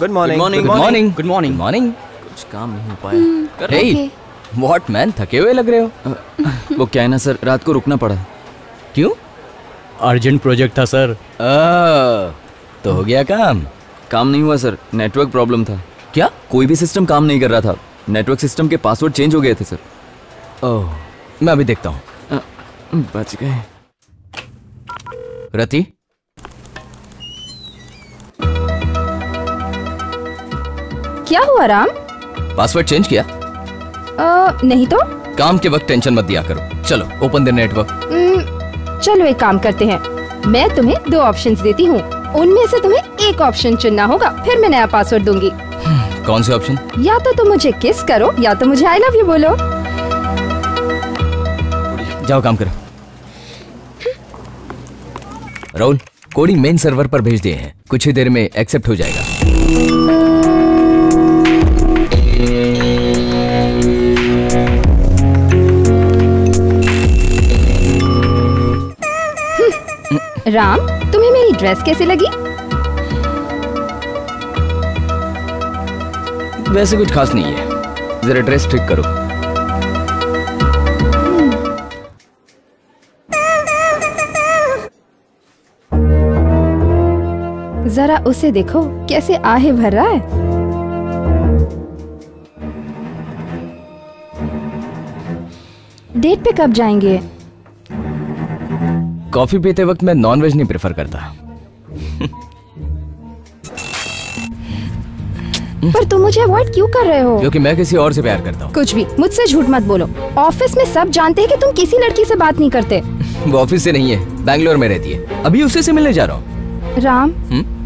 Good morning. Good morning. Good morning. Morning. कुछ काम नहीं हो पाया। हे व्हाट मैन, थके हुए लग रहे हो। वो क्या है ना सर, रात को रुकना पड़ा। क्यों? अर्जेंट प्रोजेक्ट था सर। तो हो गया काम? काम नहीं हुआ सर, नेटवर्क प्रॉब्लम था। क्या? कोई भी सिस्टम काम नहीं कर रहा था। नेटवर्क सिस्टम के पासवर्ड चेंज हो गए थे सर। ओह, मैं अभी देखता हूँ। बच गए। रति, क्या हुआ राम? पासवर्ड चेंज किया? नहीं तो। काम के वक्त टेंशन मत दिया करो। चलो ओपन द नेटवर्क। चलो एक काम करते हैं, मैं तुम्हें 2 ऑप्शंस देती हूँ, उनमें से तुम्हें एक ऑप्शन चुनना होगा, फिर मैं नया पासवर्ड दूंगी। कौन से ऑप्शन? या तो तुम मुझे किस करो या तो मुझे आई लव यू बोलो। जाओ काम करो। राहुल, कोडिंग मेन सर्वर पर भेज दिए हैं, कुछ ही देर में एक्सेप्ट हो जाएगा। राम, तुम्हें मेरी ड्रेस कैसी लगी? वैसे कुछ खास नहीं है, जरा ड्रेस ठीक करो। जरा उसे देखो कैसे आहे भर रहा है। डेट पे कब जाएंगे? कॉफी पीते वक्त मैं नॉनवेज नहीं प्रेफर करता। पर तुम मुझे अवॉइड क्यों कर रहे हो? क्योंकि मैं किसी और से प्यार करता हूँ। कुछ भी, मुझसे झूठ मत बोलो। ऑफिस में सब जानते हैं कि तुम किसी लड़की से बात नहीं करते। वो ऑफिस से नहीं है, बैंगलोर में रहती है। अभी उसी से मिलने जा रहा हूँ। राम,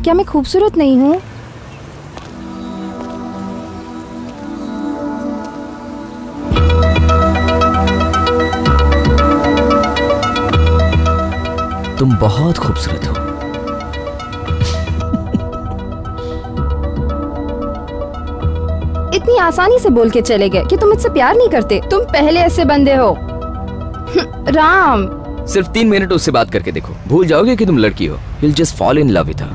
क्या मैं खूबसूरत नहीं हूँ? तुम बहुत खूबसूरत हो। इतनी आसानी से बोल के चले गए कि तुम मुझसे प्यार नहीं करते। तुम पहले ऐसे बंदे हो। राम, सिर्फ 3 मिनट उससे बात करके देखो, भूल जाओगे कि तुम लड़की हो। You'll just fall in love with her.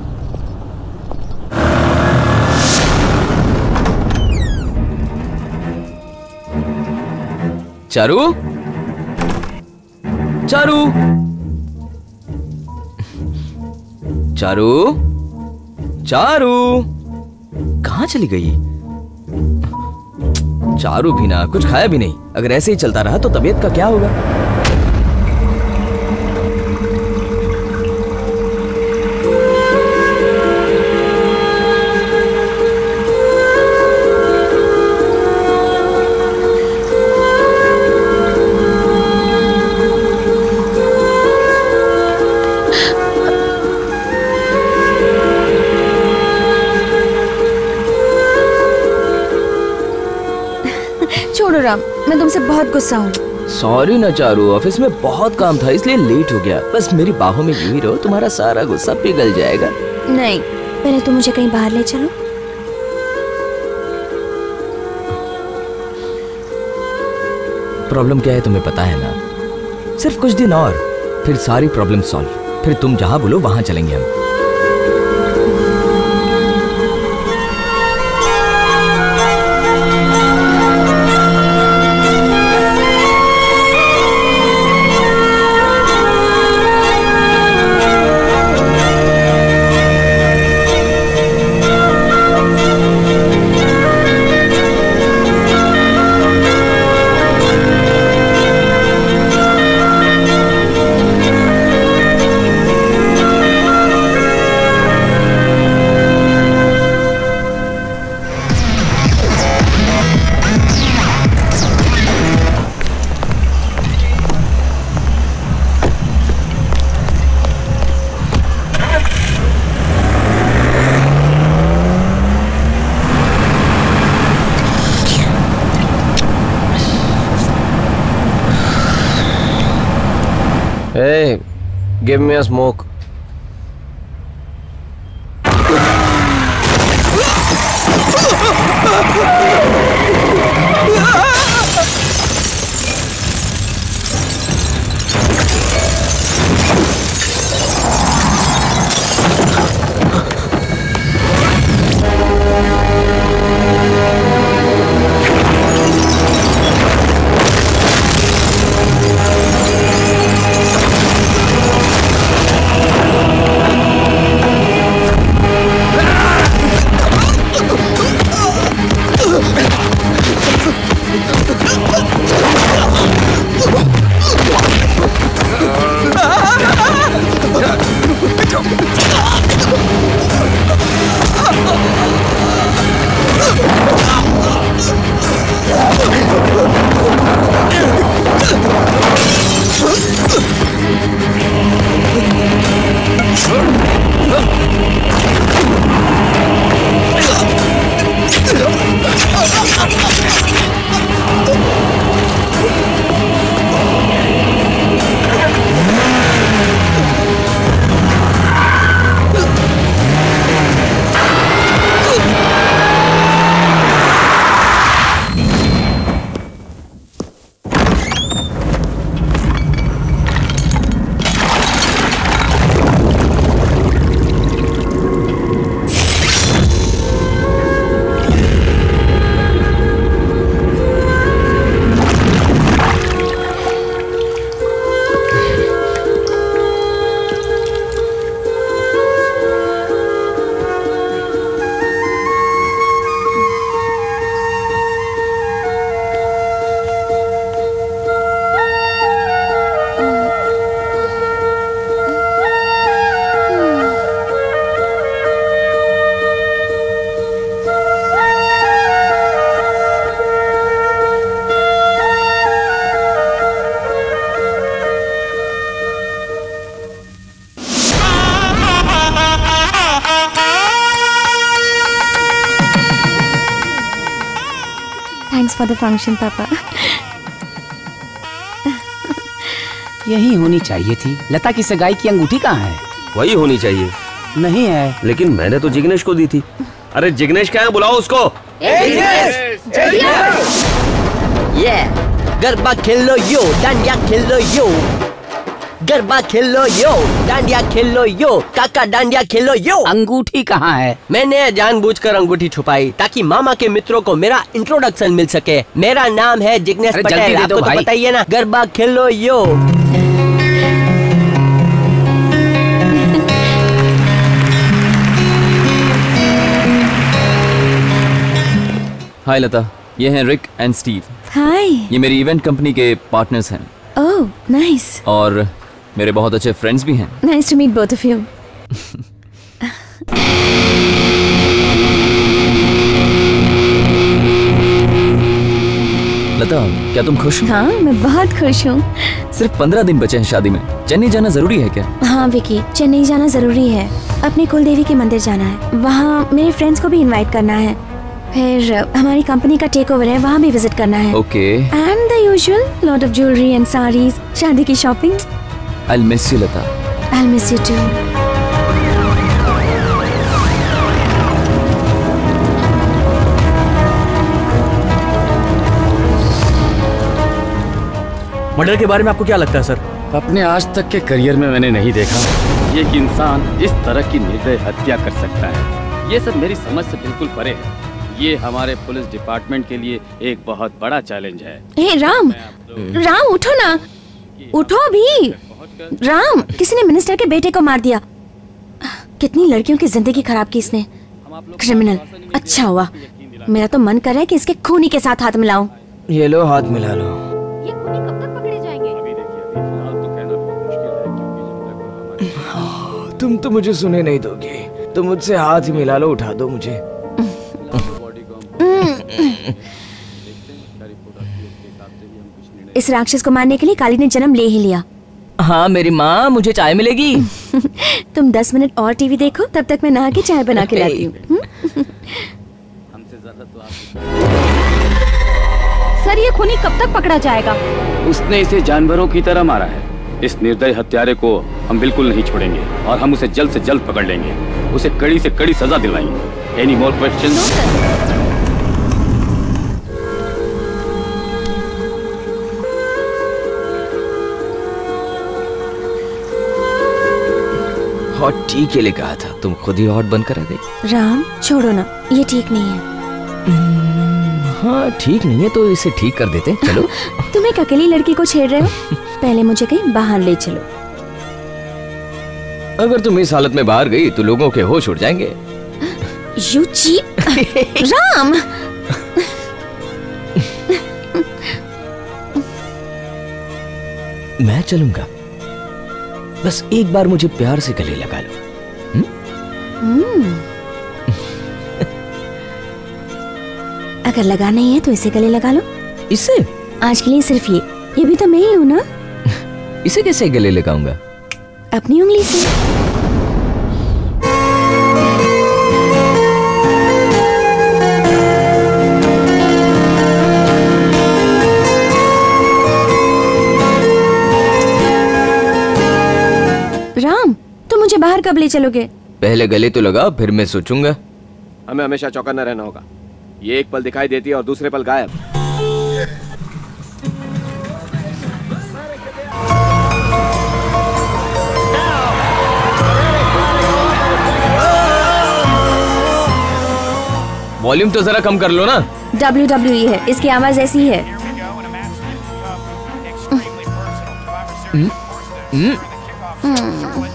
Charu, Charu, Charu, Charu, कहाँ चली गई? चारू भी ना, कुछ खाया भी नहीं। अगर ऐसे ही चलता रहा तो तबीयत का क्या होगा? राम, मैं तुमसे बहुत गुस्सा हूँ। सॉरी ना चारू, ऑफिस में बहुत काम था इसलिए लेट हो गया। बस मेरी बाहों में यूं ही रहो, तुम्हारा सारा गुस्सा पिघल जाएगा। नहीं, पहले तुम मुझे कहीं बाहर ले चलो। प्रॉब्लम क्या है तुम्हें पता है ना? सिर्फ कुछ दिन और, फिर सारी प्रॉब्लम सॉल्व। फिर तुम जहां बोलो वहां चलेंगे हम। Hey, give me a smoke. for the function, पापा। यही होनी चाहिए थी। लता की सगाई की अंगूठी कहाँ है? वही होनी चाहिए। नहीं है। लेकिन मैंने तो जिग्नेश को दी थी। अरे जिग्नेश क्या है, बुलाओ उसको। ये गरबा खेलो यो, डांडिया खेलो यो, गरबा खेलो यो, डांडिया खेलो यो, काका डांडिया खेलो यो। अंगूठी कहाँ है? मैंने जानबूझकर अंगूठी छुपाई ताकि मामा के मित्रों को मेरा इंट्रोडक्शन मिल सके। मेरा नाम है जिग्नेश पटेल, आपको तो पता ही है ना। गरबा खेलो यो। हाय लता, ये हैं रिक एंड स्टीव। हाय। ये मेरी इवेंट कंपनी के पार्टनर्स हैं। Oh nice. और मेरे बहुत अच्छे फ्रेंड्स भी हैं। Nice to meet both of you. Lata, क्या तुम खुश हो? हाँ, मैं बहुत खुश हूँ। सिर्फ 15 दिन बचे हैं शादी में। चेन्नई जाना जरूरी है क्या? हाँ विकी, चेन्नई जाना जरूरी है। अपने कुल देवी के मंदिर जाना है। वहाँ मेरे फ्रेंड्स को भी इनवाइट करना है। फिर हमारी कंपनी का टेक ओवर है, वहाँ भी विजिट करना है। Okay. And the usual lot of jewellery and saris, शादी की shopping. I'll miss you, Lata. I'll miss you too. Murder के बारे में आपको क्या लगता है सर? अपने आज तक के करियर में मैंने नहीं देखा ये कि इंसान इस तरह की निर्दय हत्या कर सकता है। ये सब मेरी समझ से बिल्कुल परे है। ये हमारे पुलिस डिपार्टमेंट के लिए एक बहुत बड़ा चैलेंज है। हे राम, राम उठो ना, उठो भी। राम, किसी ने मिनिस्टर के बेटे को मार दिया। कितनी लड़कियों की जिंदगी खराब की इसने। क्रिमिनल। अच्छा हुआ, मेरा तो मन कर रहा है कि इसके खूनी के साथ हाथ मिलाऊं। ये लो, हाथ मिला लो। ये खूनी कब तक पकड़े जाएंगे? तुम तो मुझे सुने नहीं दोगे। तुम मुझसे हाथ ही मिला लो, उठा दो मुझे। इस राक्षस को मारने के लिए काली ने जन्म ले ही लिया। हाँ मेरी माँ, मुझे चाय मिलेगी? तुम 10 मिनट और टीवी देखो, तब तक मैं नहा के चाय बना के लाती हूँ। सर, ये खूनी कब तक पकड़ा जाएगा? उसने इसे जानवरों की तरह मारा है। इस निर्दयी हत्यारे को हम बिल्कुल नहीं छोड़ेंगे और हम उसे जल्द से जल्द पकड़ लेंगे। उसे कड़ी से कड़ी सजा दिलवाएंगे। Any more questions? Hot tea के लिए कहा था, तुम खुद ही हॉट बनकर आ गई। राम छोड़ो ना, ये ठीक नहीं है। हाँ ठीक नहीं है तो इसे ठीक कर देते। चलो। तुम एक अकेली लड़की को छेड़ रहे हो, पहले मुझे कहीं बाहर ले चलो। अगर तुम इस हालत में बाहर गई तो लोगों के होश उड़ जाएंगे। You cheap! राम! मैं चलूंगा, बस एक बार मुझे प्यार से गले लगा लो। अगर लगा नहीं है तो इसे गले लगा लो। इसे? आज के लिए सिर्फ ये भी तो मैं ही हूँ ना। इसे कैसे गले लगाऊंगा? अपनी उंगली से। बाहर कब ले चलोगे? पहले गले तो लगा, फिर मैं सोचूंगा। हमें हमेशा चौकन्ना रहना होगा। ये एक पल दिखाई देती है और दूसरे पल गायब। वॉल्यूम तो जरा कम कर लो ना। WWE है, इसकी आवाज ऐसी है।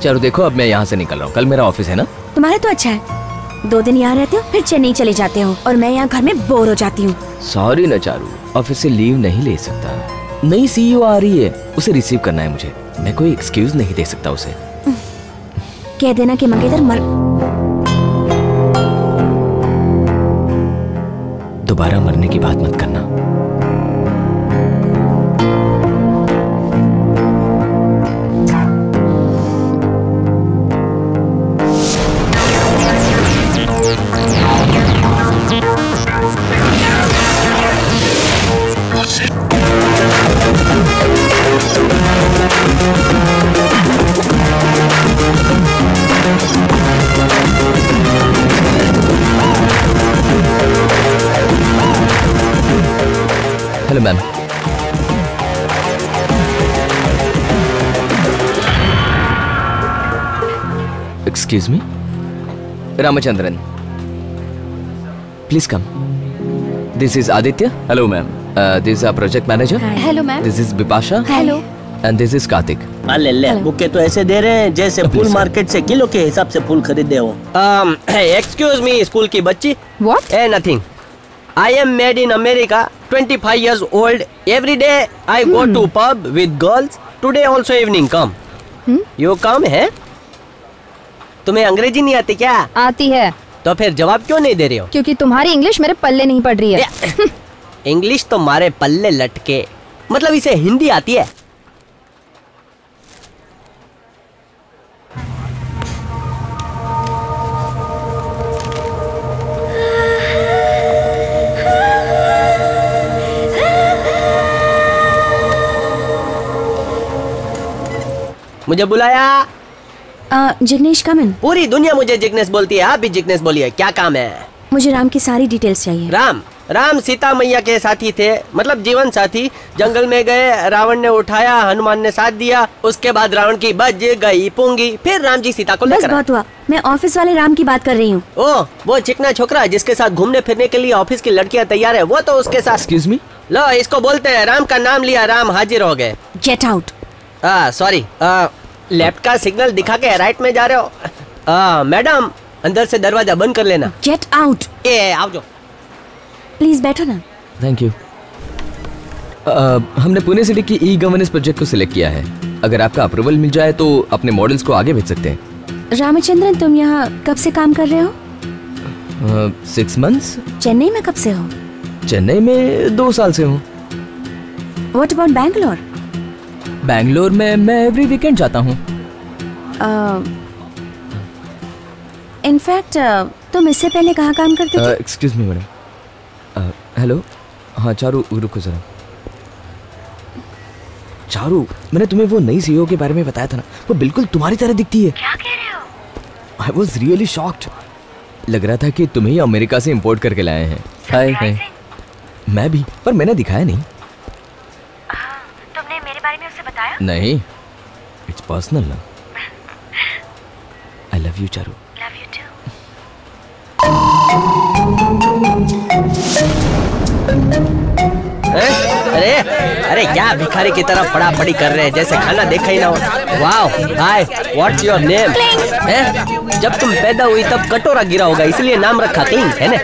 चलो देखो, अब मैं यहाँ से निकल रहा हूँ। कल मेरा ऑफिस है ना। तुम्हारा तो अच्छा है, 2 दिन यहाँ रहते हो फिर चेन्नई चले जाते हो और मैं यहाँ घर में बोर हो जाती हूँ। सॉरी ना चारू, ऑफिस से लीव नहीं ले सकता। नई CEO आ रही है, उसे रिसीव करना है मुझे। मैं कोई एक्सक्यूज नहीं दे सकता उसे। कह देना कि मंगेतर मर। दोबारा मरने की बात मत करना। Hello ma'am. Excuse me, Ramachandran, please come. This is Aditya. Hello ma'am. This is project manager. Hello ma'am. This is Bipasha. Hello. And this is Kartik. ले बुके तो ऐसे दे रहे हैं जैसे फूल मार्केट से किलो के हिसाब से फूल खरीदे हो। एक्सक्यूज मी स्कूल की बच्ची। What? Nothing. I am made in America, 25 years old. Every day I go to pub with girls. Today also evening come. You come है? तुम्हें अंग्रेजी नहीं आती क्या? आती है। तो फिर जवाब क्यों नहीं दे रहे हो? क्योंकि तुम्हारी इंग्लिश मेरे पल्ले नहीं पड़ रही है। इंग्लिश तो मारे पल्ले लटके, मतलब इसे हिंदी आती है। मुझे बुलाया? जिग्नेश कम इन। पूरी दुनिया मुझे जिग्नेश बोलती है, आप भी जिग्नेश बोलिए। क्या काम है? मुझे राम की सारी डिटेल्स चाहिए। राम सीता मैया के साथी थे, मतलब जीवन साथी। जंगल में गए, रावण ने उठाया, हनुमान ने साथ दिया। उसके बाद रावण की बज गई पूंगी, फिर राम जी सीता को बस लेकर। बहुत हुआ, मैं ऑफिस वाले राम की बात कर रही हूँ। ओ, वो चिकना छोकरा जिसके साथ घूमने फिरने के लिए ऑफिस की लड़कियाँ तैयार है, वो तो उसके साथ। Excuse me. लो, इसको बोलते हैं राम का नाम लिया, राम हाजिर हो गए। Get out. सॉरी, लेफ्ट का सिग्नल दिखा के राइट में जा रहे हो। मैडम, अंदर से दरवाजा बंद कर लेना। Get out. आओ जो। प्लीज बैठो ना। Thank you. हमने पुणे सिटी की ई-गवर्नेंस प्रोजेक्ट को सिलेक्ट किया है। अगर आपका अप्रूवल मिल जाए तो अपने मॉडल्स को आगे भेज सकते हैं। रामचंद्रन, तुम यहाँ कब से काम कर रहे हो? 6 months। चेन्नई में कब से हो? चेन्नई में 2 साल से हूँ। What about Bangalore? बैंगलोर में मैं एवरी वीकेंड जाता हूँ। इनफैक्ट तुम इससे पहले कहाँ काम करते थे? Excuse me madam. हेलो। हाँ चारू, रुको जरा। चारू, मैंने तुम्हें वो नई CEO के बारे में बताया था ना, वो बिल्कुल तुम्हारी तरह दिखती है। क्या कह रहे हो? I was really shocked। लग रहा था कि तुम्हें ही अमेरिका से इंपोर्ट करके लाए हैं। हाय। मैं भी, पर मैंने दिखाया नहीं। तुमने मेरे बारे में उसे बताया? नहीं, इट्स पर्सनल ना। I love you Charu. Love you too. अरे अरे क्या भिखारी की तरह फड़ा फड़ी कर रहे हैं, जैसे खाना देखा ही ना हो। Wow, hi, what's your name? जब तुम पैदा हुई तब कटोरा गिरा होगा, इसलिए नाम रखा क्लिंग, है ना?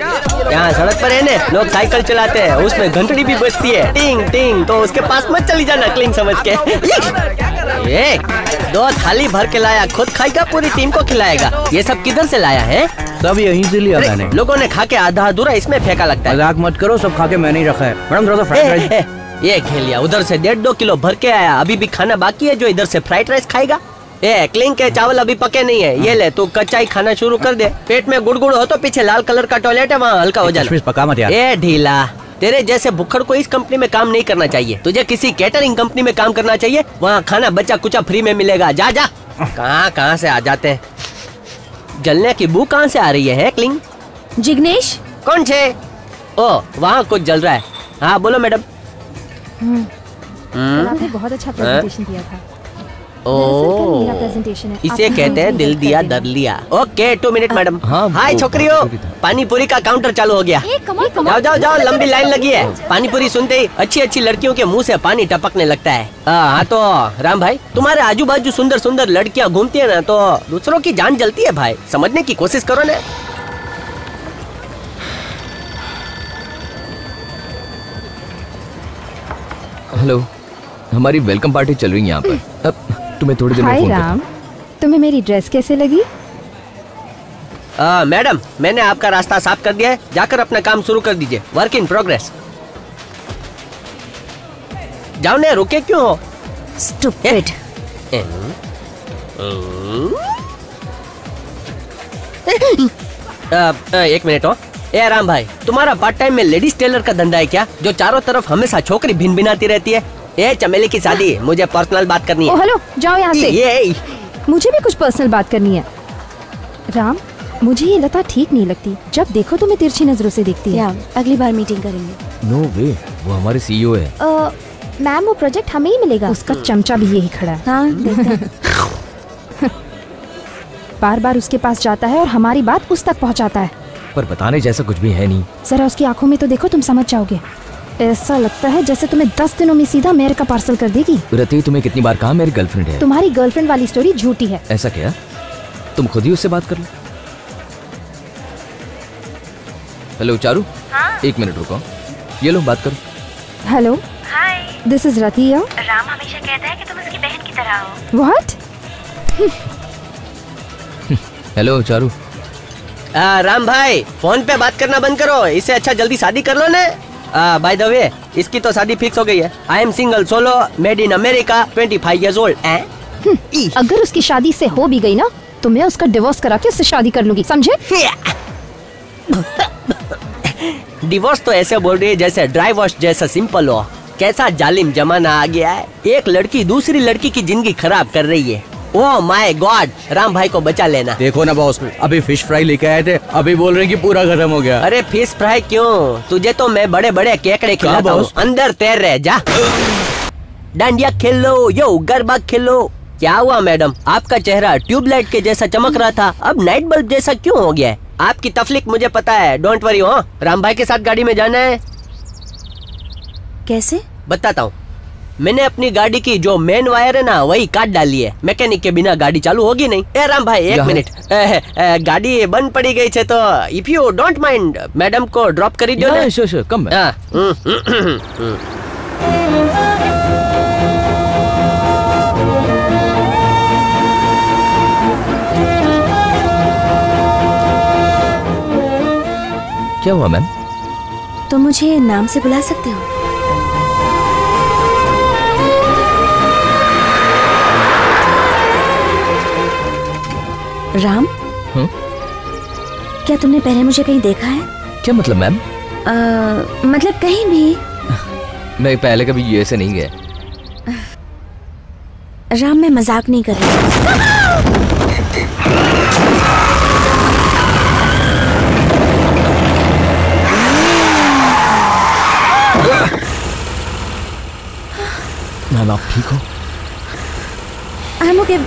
यहाँ सड़क पर है ना, लोग साइकिल चलाते हैं, उसमें घंटड़ी भी बजती है, टिंग टिंग, तो उसके पास मत चली जाना क्लिंग समझ के। ये 2 थाली भर के लाया, खुद खाएगा, पूरी टीम को खिलाएगा। ये सब किधर से लाया है? सब यहीं से लिया मैंने। लोगों ने खा के आधा अधूरा इसमें फेंका लगता है। मजाक मत करो, सब खा के मैंने ही रखा है। मैडम थोड़ा सा फ्राइड राइस। ये खेल लिया, उधर से 1.5-2 किलो भर के आया, अभी भी खाना बाकी है जो इधर से फ्राइड राइस खाएगा। क्लिंग के चावल अभी पके नहीं है, ये ले तू कच्चा ही खाना शुरू कर दे। पेट में गुड़गुड़ हो तो पीछे लाल कलर का टॉयलेट है, वहाँ हल्का हो जाना। पका मत यार। ए ढीला, तेरे जैसे भुक्खड़ को इस कंपनी में काम नहीं करना चाहिए। तुझे किसी कैटरिंग कंपनी में काम करना चाहिए, वहाँ खाना बच्चा कुचा फ्री में मिलेगा। जा जा। कहाँ से आ जाते हैं। जलने की बू कहाँ से आ रही है क्लिंग? जिग्नेश कौन छे? ओ वहाँ कुछ जल रहा है। हाँ बोलो मैडम। कल आपने बहुत अच्छा प्रेजेंटेशन दिया था। ओ मेरा प्रेजेंटेशन है। इसे आप कहते हैं मुझे दिल help दिया कर दर देना। लिया। Okay 2 minute madam. हाँ, हाय वो छोकरियों, बात जरूरी था। पानी पूरी का काउंटर चालू हो गया। जाओ जाओ जाओ, लंबी लाइन लगी है। पानी पूरी सुनते ही अच्छी अच्छी लड़कियों के मुंह से पानी टपकने लगता है। हाँ तो राम भाई, तुम्हारे आजू बाजू सुंदर सुंदर लड़कियाँ घूमती है ना, तो दूसरों की जान जलती है भाई। समझने की कोशिश करो ना। हेलो, हमारी वेलकम पार्टी चल रही है यहाँ पर। अब तुम्हें थोड़ी देर में हाय फोन करता राम, तुम्हें मेरी ड्रेस कैसे लगी? मैडम मैंने आपका रास्ता साफ कर दिया है, जाकर अपना काम शुरू कर दीजिए। Work in progress. जाओ ना, रुके क्यों हो? स्टूपिड। एक मिनट हो। ए राम भाई, तुम्हारा पार्ट टाइम में लेडीज टेलर का धंधा है क्या, जो चारों तरफ हमेशा छोकरी भिन भिनाती रहती है? ए चमेली की शादी, मुझे पर्सनल बात करनी ओ है। हेलो, जाओ यहाँ से। ये मुझे भी कुछ पर्सनल बात करनी है। राम, मुझे ये लता ठीक नहीं लगती। जब देखो तो मैं तिरछी नजरों से देखती है। या अगली बार मीटिंग करेंगे। नो वे, वो हमारे सीईओ है। मैम वो प्रोजेक्ट हमें ही मिलेगा। उसका चमचा भी यही खड़ा है। हाँ देखते हैं। बार बार उसके पास जाता है और हमारी बात उस तक पहुंचाता है। पर बताने जैसा कुछ भी है नहीं। जरा उसकी आंखों में तो देखो, तुम समझ जाओगे। ऐसा लगता है जैसे तुम्हें 10 दिनों में सीधा मेरे का पार्सल कर देगी। रति, तुम्हें कितनी बार कहा मेरी गर्लफ्रेंड है? तुम्हारी गर्लफ्रेंड वाली स्टोरी झूठी है। ऐसा क्या? तुम खुद ही उससे बात कर लो। हेलो चारू, एक मिनट रुको। ये लो बात करो। Hello, hi. This is Ratia. Ram हमेशा कहता है कि तुम उसकी बहन की तरह हो। व्हाट? हेलो चारू। राम भाई, फोन पे बात करना बंद करो। इससे अच्छा जल्दी शादी कर लो ना। बाय द वे, इसकी तो शादी फिक्स हो गई है। I am single solo, made in America, 25 years old। अगर उसकी शादी से हो भी गई ना, तो मैं उसका डिवोर्स करा के उससे शादी कर लूंगी, समझे? डिवोर्स तो ऐसे बोल रही है जैसे ड्राई वॉश जैसा सिंपल हो। कैसा जालिम जमाना आ गया है। एक लड़की दूसरी लड़की की जिंदगी खराब कर रही है। ओह माय गॉड, राम भाई को बचा लेना। देखो ना बॉस, अभी फिश फ्राई लेके आए थे, अभी बोल रहे हैं कि पूरा खत्म हो गया। अरे फिश फ्राई क्यों, तुझे तो मैं बड़े बड़े केकड़े खिलाता हूँ। अंदर तैर रहे, जा। डांडिया खेलो, यो गरबा खेलो। क्या हुआ मैडम, आपका चेहरा ट्यूबलाइट के जैसा चमक रहा था, अब नाइट बल्ब जैसा क्यों हो गया है? आपकी तफलीक मुझे पता है, डोंट वरी। हो, राम भाई के साथ गाड़ी में जाना है। कैसे? बताता हूँ। मैंने अपनी गाड़ी की जो मेन वायर है ना, वही काट डाली है। मैकेनिक के बिना गाड़ी चालू होगी नहीं। ए राम भाई, एक मिनट। गाड़ी बंद पड़ी गई है, तो if you don't mind, madam को ड्रॉप कर दो ना। श्योर, कम। क्या हुआ मैम? तो मुझे नाम से बुला सकते हो? राम? क्या तुमने पहले मुझे कहीं देखा है? क्या मतलब मैम? मतलब कहीं भी। मैं पहले कभी यूएसए नहीं गया। राम, मैं मजाक नहीं कर रही। मैम आप ठीक हो? I am okay.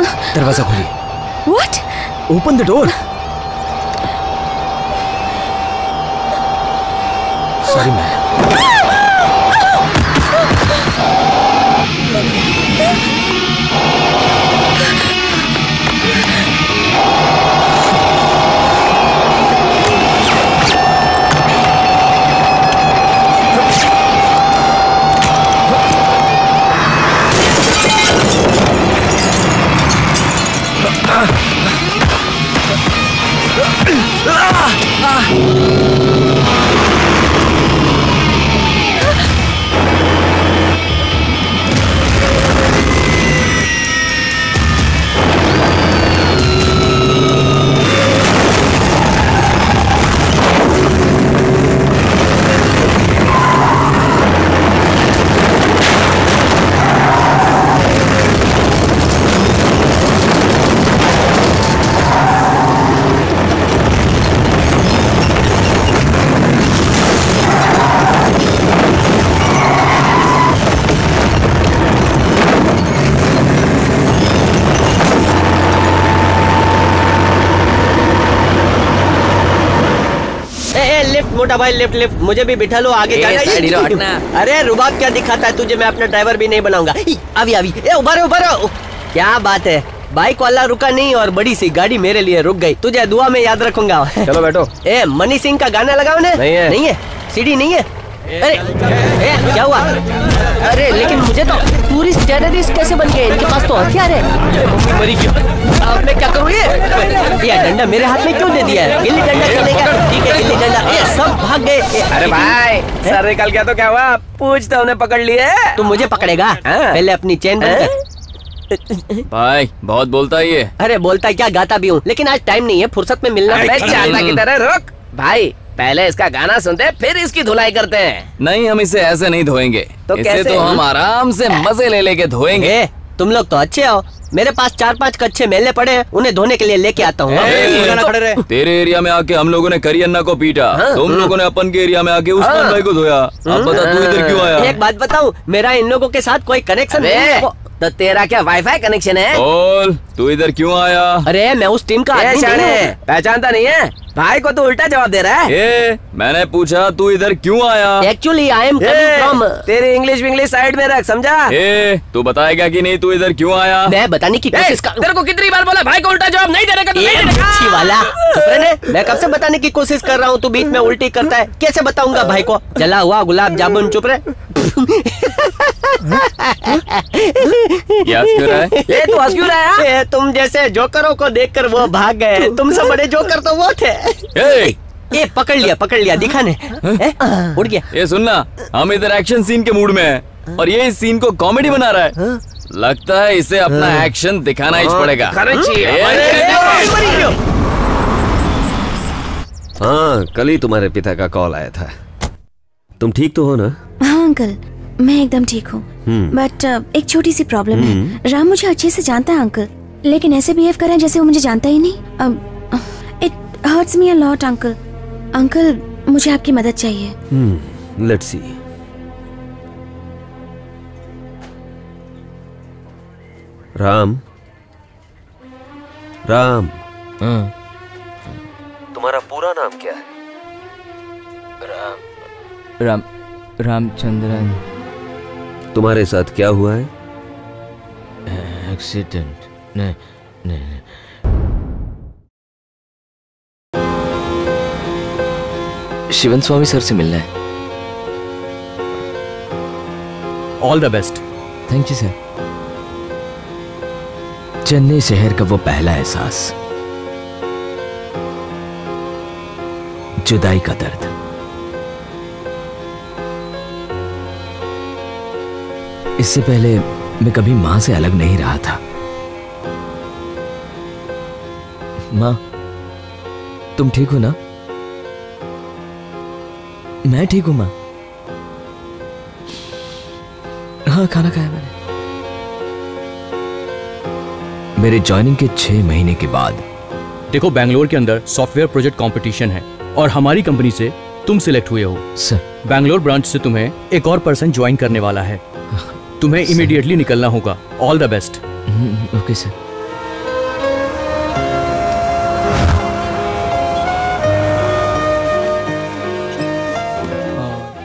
दरवाजा खोलिए। What? Open the door. Sorry ma'am. मोटा भाई लिफ्ट लिफ्ट, मुझे भी बिठा लो, आगे जाना। अरे रुबाब क्या दिखाता है तुझे, मैं अपना ड्राइवर भी नहीं बनाऊंगा। अभी अभी उभर उभर। क्या बात है, बाइक वाला रुका नहीं और बड़ी सी गाड़ी मेरे लिए रुक गई। तुझे दुआ में याद रखूंगा। चलो बैठो। ए मनी सिंह का गाना लगाओ ने। नहीं है सीडी नहीं है। अरे क्या हुआ? अरे लेकिन मुझे तो टूरिस्ट टेररिस्ट कैसे बन गए? इनके पास तो हथियार है। मरी क्यों? अब मैं क्या करूँ? ये डंडा मेरे हाथ में क्यों दे दिया है? गिल्ली डंडा खेलेगा? ठीक है गिल्ली डंडा। ये सब भाग गए। अरे भाई सर निकल गया तो क्या हुआ? पूछ तो उन्हें पकड़ लिए। तू मुझे पकड़ेगा? पहले अपनी चेन बंद कर। भाई बहुत बोलता है ये। अरे बोलता है क्या, गाता भी हूँ, लेकिन आज टाइम नहीं है, फुर्सत में मिलना। चांदा की तरह रुक भाई, पहले इसका गाना सुनते फिर इसकी धुलाई करते हैं। नहीं, हम इसे ऐसे नहीं धोएंगे। तो इसे कैसे? तो हम आराम से मजे ले लेके धोएंगे। तुम लोग तो अच्छे हो, मेरे पास 4-5 कच्चे मेले पड़े हैं, उन्हें धोने के लिए लेके आता हूँ। तेरे एरिया में आके हम लोगों ने करियन्ना को पीटा, तुम लोगों ने अपन के एरिया में आके उस्मान भाई को धोया। अब बता तू इधर क्यों आया? एक बात बताऊँ, मेरा इन लोगों के साथ कोई कनेक्शन नहीं है। तो तेरा क्या वाईफाई कनेक्शन है? बोल तू इधर क्यों आया? अरे मैं उस टीम का आदमी नहीं हूँ। पहचानता नहीं है भाई को, तो उल्टा जवाब दे रहा है। मैंने पूछा तू इधर क्यों आया? Actually I am coming from. तेरी इंग्लिश साइड में रख, समझा? तू बताएगा कि नहीं तू इधर क्यों आया? मैं बताने की कोशिश कर। तेरे को कितनी बार बोला भाई को उल्टा जवाब नहीं देने का? अच्छी वाला मैं कब से बताने की कोशिश कर रहा हूँ, तू बीच में उल्टी करता है। कैसे बताऊंगा भाई को? जला हुआ गुलाब जामुन। चुप रहे। ये तू हंस क्यों रहा है? तुम जैसे जोकरों को देखकर वो भाग गए, तुमसे बड़े जोकर तो वो थे। ये पकड़ लिया दिखाने। उड़ गया। ये सुनना, हम इधर एक्शन सीन के मूड में हैं और ये इस सीन को कॉमेडी बना रहा है। लगता है इसे अपना एक्शन दिखाना ही पड़ेगा। हाँ, कल ही तुम्हारे पिता का कॉल आया था। तुम ठीक तो हो ना? हाँ अंकल, मैं एकदम ठीक हूँ, बट एक छोटी सी प्रॉब्लम है। राम मुझे अच्छे से जानता है अंकल, लेकिन ऐसे बिहेव कर रहा है जैसे वो मुझे जानता ही नहीं। It hurts me a lot uncle. Uncle मुझे आपकी मदद चाहिए। Let's see. राम, तुम्हारा पूरा नाम क्या है? रामचंद्रन। तुम्हारे साथ क्या हुआ है? एक्सीडेंट। नहीं। शिवन स्वामी सर से मिलना है। All the best. Thank you sir. Chennai शहर का वो पहला एहसास, जुदाई का दर्द। इससे पहले मैं कभी मां से अलग नहीं रहा था। मां, तुम ठीक हो ना? मैं ठीक हूं मां। हाँ, खाना खाया मैंने। मेरे ज्वाइनिंग के 6 महीने के बाद। देखो, बेंगलोर के अंदर सॉफ्टवेयर प्रोजेक्ट कंपटीशन है और हमारी कंपनी से तुम सिलेक्ट हुए हो। सर, बेंगलोर ब्रांच से तुम्हें एक और पर्सन ज्वाइन करने वाला है। तुम्हें इमीडिएटली निकलना होगा। All the best. Okay sir.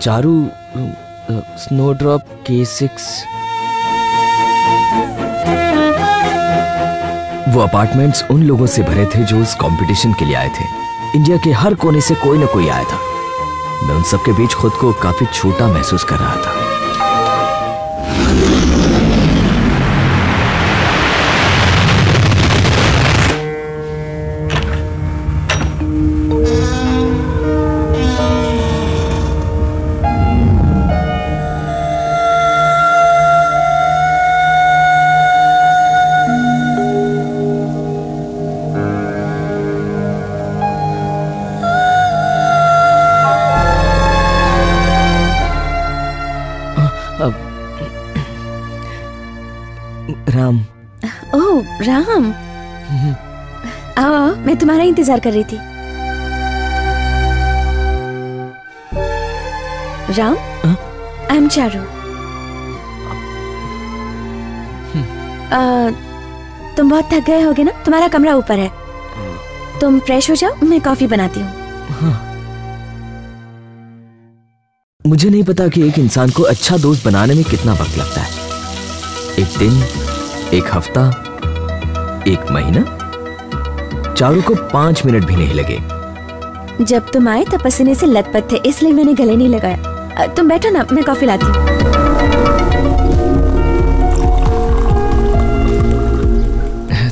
Charu, snowdrop K6। वो अपार्टमेंट्स उन लोगों से भरे थे जो उस कंपटीशन के लिए आए थे। इंडिया के हर कोने से कोई ना कोई आया था। मैं उन सबके बीच खुद को काफी छोटा महसूस कर रहा था। राम। ओह राम, आओ, मैं तुम्हारा इंतजार कर रही थी। Ram, I am Charu. तुम बहुत थक गए होगे ना? तुम्हारा कमरा ऊपर है, तुम फ्रेश हो जाओ, मैं कॉफी बनाती हूँ। मुझे नहीं पता कि एक इंसान को अच्छा दोस्त बनाने में कितना वक्त लगता है। एक दिन, एक हफ्ता, एक महीना। चारू को 5 मिनट भी नहीं लगे। जब तुम आए तब पसीने से लथपथ थे, इसलिए मैंने गले नहीं लगाया। तुम बैठो ना, मैं कॉफी लाती हूँ।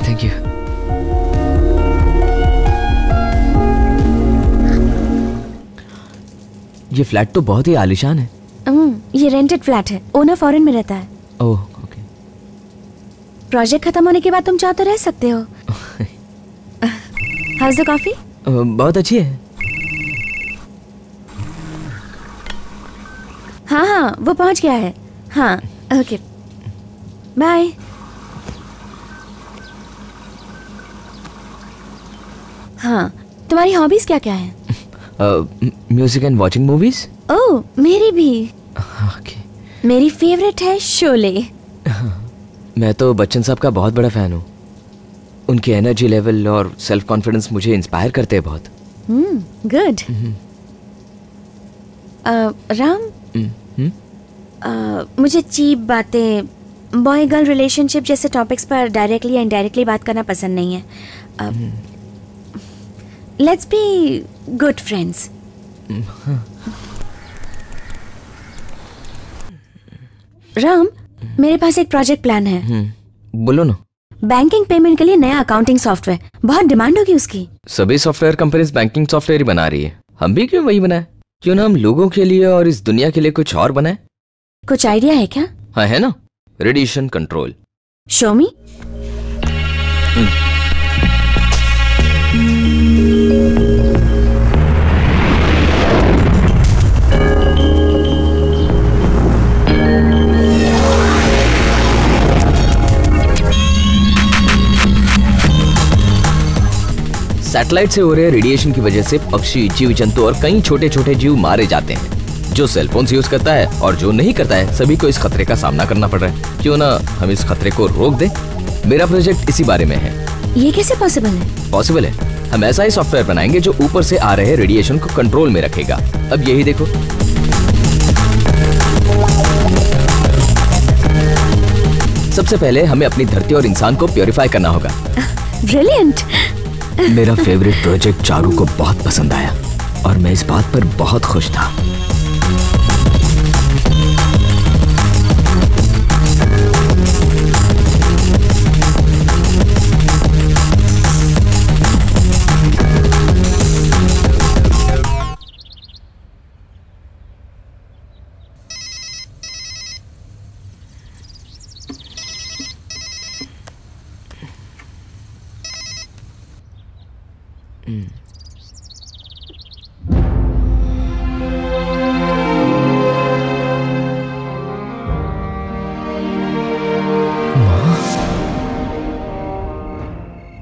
Thank you. ये फ्लैट तो बहुत ही आलीशान है। ये रेंटेड फ्लैट है, ओनर फॉरेन में रहता है। ओह, प्रोजेक्ट खत्म होने के बाद तुम चाहो तो रह सकते हो। House the coffee? बहुत अच्छी है। हाँ हाँ, वो पहुंच गया है। हाँ, ओके, बाय। हाँ, तुम्हारी हॉबीज क्या क्या है? Music and watching movies. Oh, मेरी भी। मेरी फेवरेट है शोले। मैं तो बच्चन साहब का बहुत बड़ा फैन हूँ। उनकी एनर्जी लेवल और सेल्फ कॉन्फिडेंस मुझे इंस्पायर करते हैं बहुत। गुड। राम, मुझे चीप बातें, बॉय गर्ल रिलेशनशिप जैसे टॉपिक्स पर डायरेक्टली या इनडायरेक्टली बात करना पसंद नहीं है। Let's be good friends. Ram, मेरे पास एक प्रोजेक्ट प्लान है। बोलो ना। बैंकिंग पेमेंट के लिए नया अकाउंटिंग सॉफ्टवेयर, बहुत डिमांड होगी उसकी। सभी सॉफ्टवेयर कंपनीज बैंकिंग सॉफ्टवेयर ही बना रही है, हम भी क्यों वही बनाए? क्यों ना हम लोगों के लिए और इस दुनिया के लिए कुछ और बनाए? कुछ आइडिया है क्या? हाँ, है ना, रेडिएशन कंट्रोल। शो मी। सैटेलाइट से हो रहे रेडिएशन की वजह से पक्षी, जीव जंतु और कई छोटे छोटे जीव मारे जाते हैं। जो सेलफोन यूज करता है और जो नहीं करता है, सभी को इस खतरे का सामना करना पड़ रहा है। क्यों ना हम इस खतरे को रोक दें? मेरा प्रोजेक्ट इसी बारे में है। ये कैसे पॉसिबल है? पॉसिबल है। हम ऐसा ही सॉफ्टवेयर बनाएंगे जो ऊपर से आ रहे रेडिएशन को कंट्रोल में रखेगा। अब यही देखो। सबसे पहले हमें अपनी धरती और इंसान को प्योरीफाई करना होगा। ब्रिलियंट। मेरा फेवरेट प्रोजेक्ट चारू को बहुत पसंद आया और मैं इस बात पर बहुत खुश था।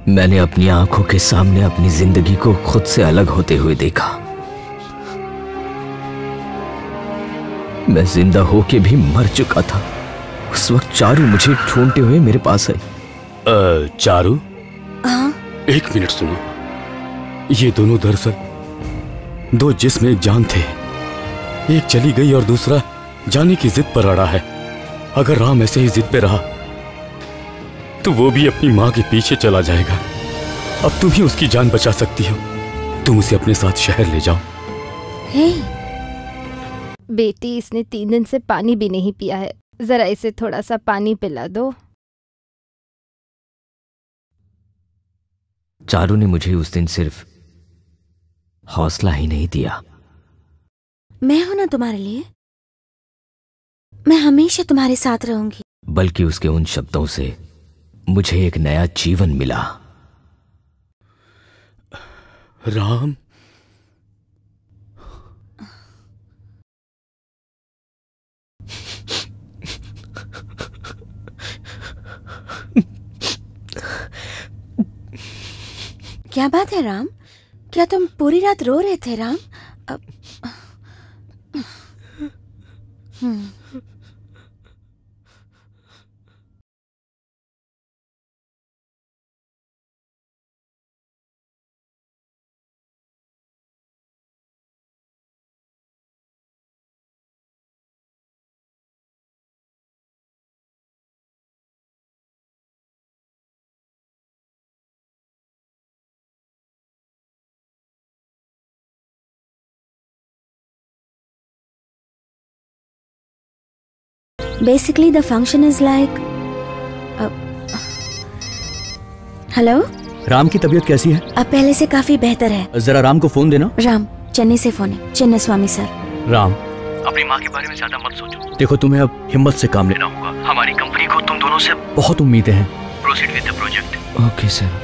मैंने अपनी आंखों के सामने अपनी जिंदगी को खुद से अलग होते हुए देखा। मैं जिंदा होके भी मर चुका था। उस वक्त चारू मुझे ढूंढते हुए मेरे पास आई। चारू, एक मिनट सुनो। ये दोनों दरअसल दो जिस्म एक जान थे। एक चली गई और दूसरा जाने की जिद पर अड़ा है। अगर राम ऐसे ही जिद पे रहा तो वो भी अपनी माँ के पीछे चला जाएगा। अब तुम ही उसकी जान बचा सकती हो। तुम उसे अपने साथ शहर ले जाओ। बेटी, इसने 3 दिन से पानी भी नहीं पिया है, जरा इसे थोड़ा सा पानी पिला दो। चारू ने मुझे उस दिन सिर्फ हौसला ही नहीं दिया। मैं हूं ना तुम्हारे लिए, मैं हमेशा तुम्हारे साथ रहूंगी। बल्कि उसके उन शब्दों से मुझे एक नया जीवन मिला। राम, क्या बात है राम? क्या तुम पूरी रात रो रहे थे Ram? Basically, the function is like. Hello, Ram की तबीयत कैसी है? अब पहले से काफी बेहतर है। जरा राम को फोन देना। राम, चेन्नई से फोन है। चेन्नई स्वामी सर। राम, अपनी माँ के बारे में ज्यादा मत सोचो। देखो, तुम्हें अब हिम्मत से काम लेना होगा। हमारी कंपनी को तुम दोनों से बहुत उम्मीदें हैं। Proceed with the project. Okay sir.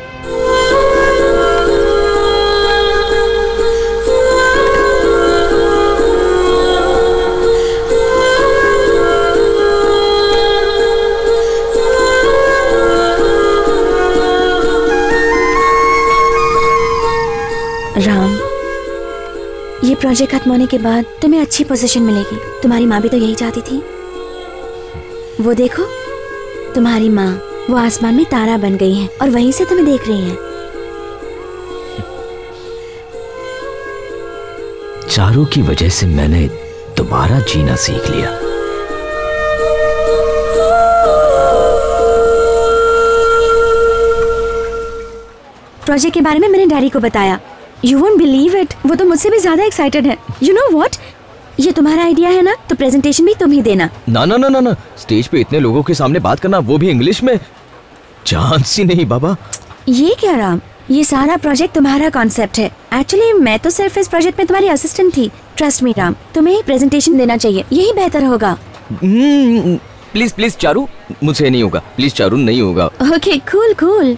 Ram, ये प्रोजेक्ट खत्म होने के बाद तुम्हें अच्छी पोजीशन मिलेगी। तुम्हारी माँ भी तो यही चाहती थी। वो देखो, तुम्हारी माँ वो आसमान में तारा बन गई है और वहीं से तुम्हें देख रही हैं। चारू की वजह से मैंने दोबारा जीना सीख लिया। प्रोजेक्ट के बारे में मैंने डैडी को बताया। You won't believe it, वो तो मुझसे भी ज्यादा एक्साइटेड है। You know what? ये तुम्हारा आइडिया है ना, तो प्रेजेंटेशन भी तुम ही देना। ना ना ना ना ना, स्टेज पे इतने लोगों के सामने बात करना, वो भी इंग्लिश में, चांस ही नहीं बाबा। ये क्या राम, ये सारा प्रोजेक्ट तुम्हारा कॉन्सेप्ट है। एक्चुअली मैं तो सिर्फ इस प्रोजेक्ट में तुम्हारी असिस्टेंट थी। ट्रस्ट मी राम, तुम्हें प्रेजेंटेशन देना चाहिए, यही बेहतर होगा। प्लीज प्लीज चारू, मुझसे नहीं होगा। प्लीज चारू, नहीं होगा। Okay, cool cool.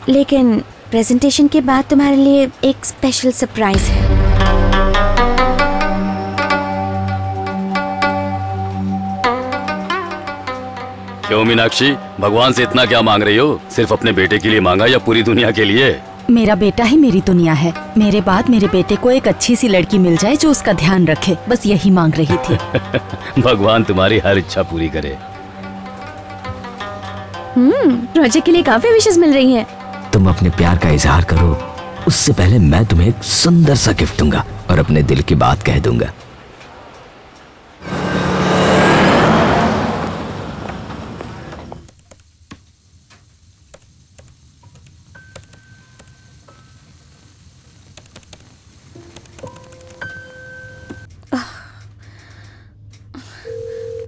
लेकिन प्रेजेंटेशन के बाद तुम्हारे लिए एक स्पेशल सरप्राइज है। क्यों मीनाक्षी, भगवान से इतना क्या मांग रही हो? सिर्फ अपने बेटे के लिए मांगा या पूरी दुनिया के लिए? मेरा बेटा ही मेरी दुनिया है। मेरे बाद मेरे बेटे को एक अच्छी सी लड़की मिल जाए जो उसका ध्यान रखे, बस यही मांग रही थी। भगवान तुम्हारी हर इच्छा पूरी करे। प्रोजेक्ट के लिए काफी विशेष मिल रही हैं। तुम अपने प्यार का इजहार करो, उससे पहले मैं तुम्हें एक सुंदर सा गिफ्ट दूंगा और अपने दिल की बात कह दूंगा।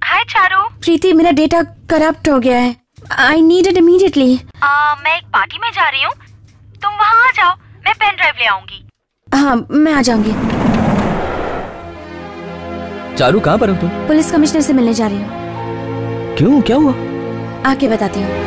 हाय चारू। प्रीति, मेरा डेटा करप्ट हो गया है। I need it immediately. मैं एक पार्टी में जा रही हूँ, तुम वहाँ आ जाओ, मैं पेन ड्राइव ले आऊंगी। हाँ, मैं आ जाऊंगी। चारू, कहाँ पर हो तुम? पुलिस कमिश्नर से मिलने जा रही हूँ। क्यों, क्या हुआ? आके बताती हूँ।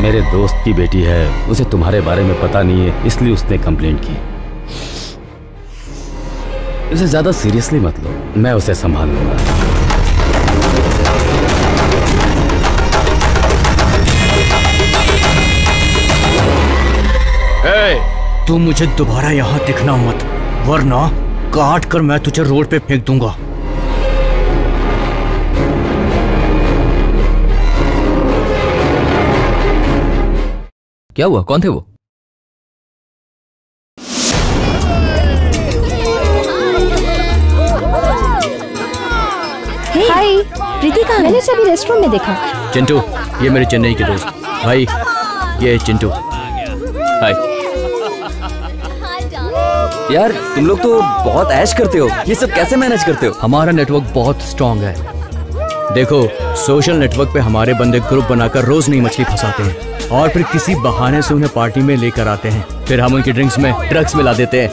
मेरे दोस्त की बेटी है, उसे तुम्हारे बारे में पता नहीं है, इसलिए उसने कंप्लेंट की। उसे ज्यादा सीरियसली मत लो, मैं उसे संभाल लूंगा। तू मुझे दोबारा यहाँ दिखना मत, वरना काट कर मैं तुझे रोड पे फेंक दूंगा। क्या हुआ? कौन थे वो? हाय प्रीति, कहाँ? मैंने सभी रेस्टोरेंट में देखा। चिंटू, ये मेरे चेन्नई के दोस्त। भाई, ये चिंटू। हाय। यार तुम लोग तो बहुत ऐश करते हो, ये सब कैसे मैनेज करते हो? हमारा नेटवर्क बहुत स्ट्रांग है। देखो, सोशल नेटवर्क पे हमारे बंदे ग्रुप बनाकर रोज नई मछली फंसाते हैं और फिर किसी बहाने से उन्हें पार्टी में लेकर आते हैं, फिर हम उनकी ड्रिंक्स में ड्रग्स मिला देते हैं।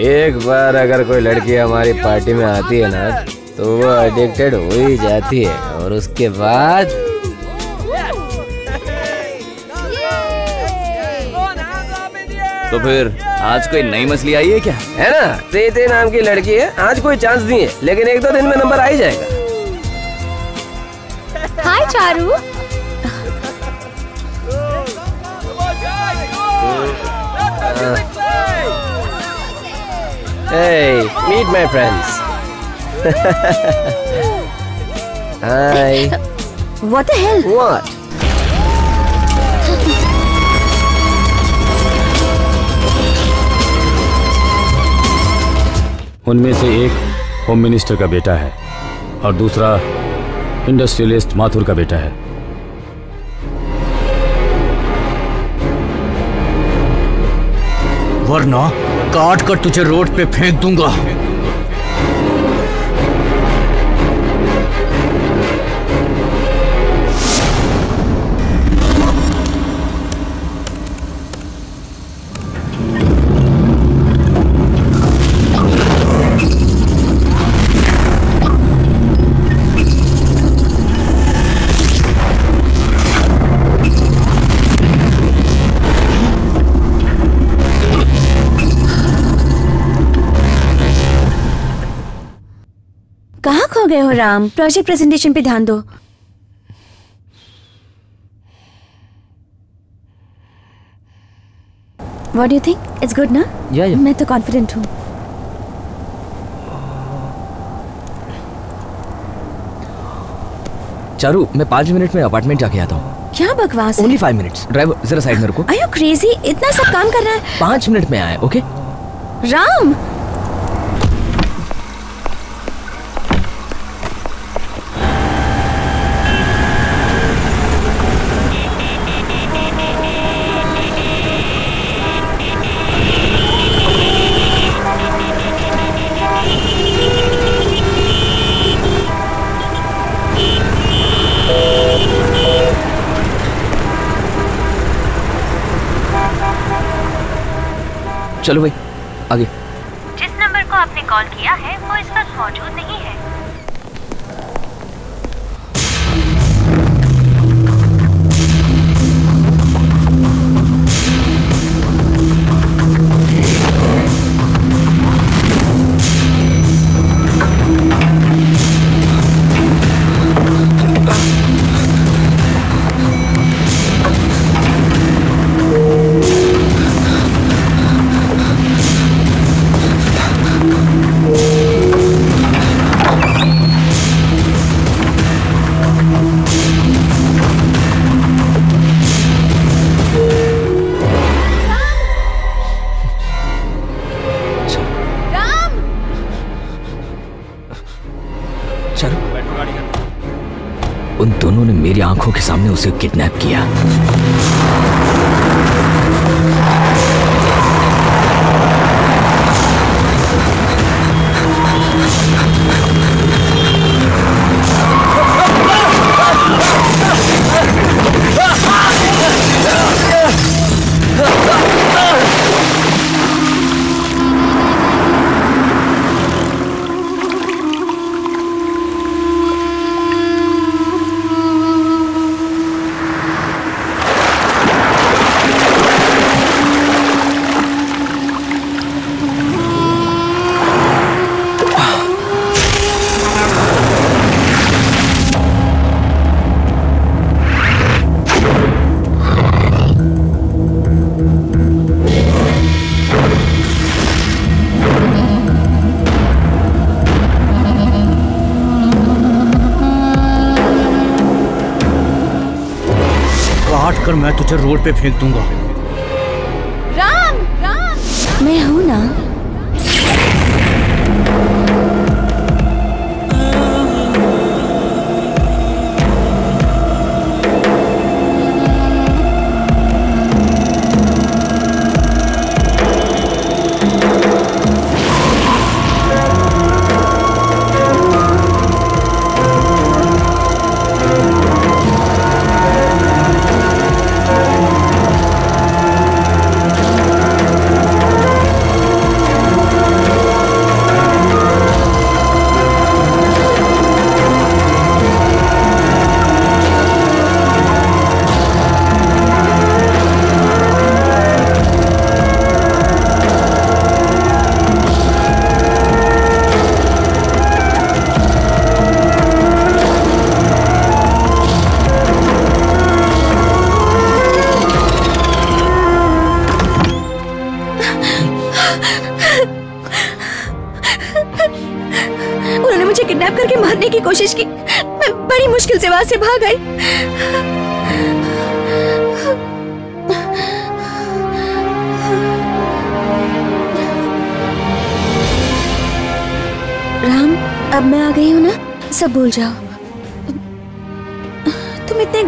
एक बार अगर कोई लड़की हमारी पार्टी में आती है ना, तो वो एडिक्टेड हो ही जाती है, और उसके बाद तो फिर आज कोई नई मछली आई है क्या? है ना, प्रीति नाम की लड़की है, आज कोई चांस नहीं है, लेकिन 1-2 दिन में नंबर आ ही जाएगा। हाय Charu. Hey, meet my friends. Hi. What the hell? What? उनमें से एक होम मिनिस्टर का बेटा है और दूसरा इंडस्ट्रियलिस्ट माथुर का बेटा है। वरना काट कर तुझे रोड पे फेंक दूंगा। कहाँ खो गए हो राम? प्रोजेक्ट प्रेजेंटेशन पे ध्यान दो। What do you think? It's good ना? Yeah. मैं तो कॉन्फिडेंट हूँ। चारू, मैं 5 मिनट में अपार्टमेंट जाके आता हूँ। क्या बकवास है? Only 5 minutes। ड्राइवर जरा साइड में रुको। Are you crazy? इतना सब काम करना है? 5 मिनट में आए, ओके? राम, चलो भाई, आगे। जिस नंबर को आपने कॉल किया है वो इस वक्त मौजूद नहीं है। उन दोनों ने मेरी आंखों के सामने उसे किडनैप किया। काट कर मैं तुझे रोड पे फेंक दूंगा। राम, राम, मैं हूँ ना। कोशिश की, मैं बड़ी मुश्किल से वहां से भाग आई। राम, अब मैं आ गई हूँ ना, सब भूल जाओ। तुम इतने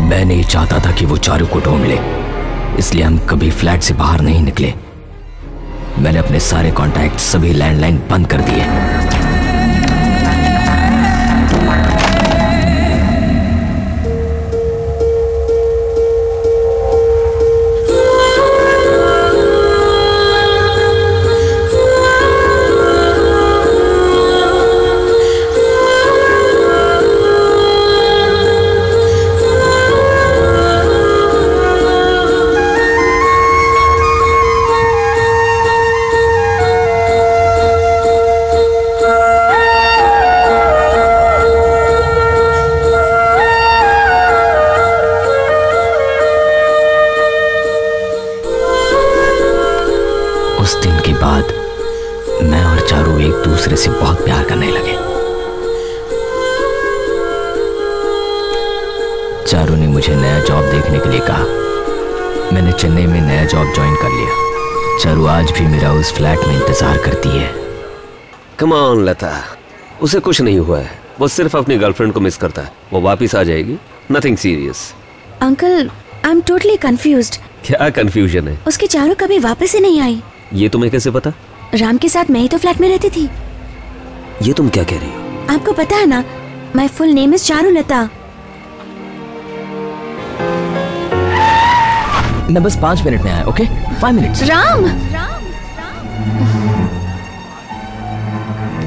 मैं नहीं चाहता था कि वो चारू को ढूंढ ले, इसलिए हम कभी फ्लैट से बाहर नहीं निकले। मैंने अपने सारे कॉन्टैक्ट, सभी लैंडलाइन बंद कर दिए। से बहुत प्यार करने लगे। चारू ने मुझे नया जॉब देखने के लिए कहा। मैंने चेन्नई में नया जॉब ज्वाइन कर लिया। चारू आज भी मेरा उस फ्लैट में इंतजार करती है। कम ऑन लता, उसे कुछ नहीं हुआ है, वो सिर्फ अपनी गर्लफ्रेंड को मिस करता है। वो वापस आ जाएगी, nothing serious. Uncle, I am totally confused. क्या कंफ्यूजन है? उसकी चारू कभी वापस ही नहीं आई। ये तुम्हें कैसे पता? राम के साथ मैं ही तो फ्लैट में रहती थी। ये तुम क्या कह रही हो? आपको पता है ना, my full name is Charulata. मैं बस 5 मिनट में आया, okay? 5 minute. Ram,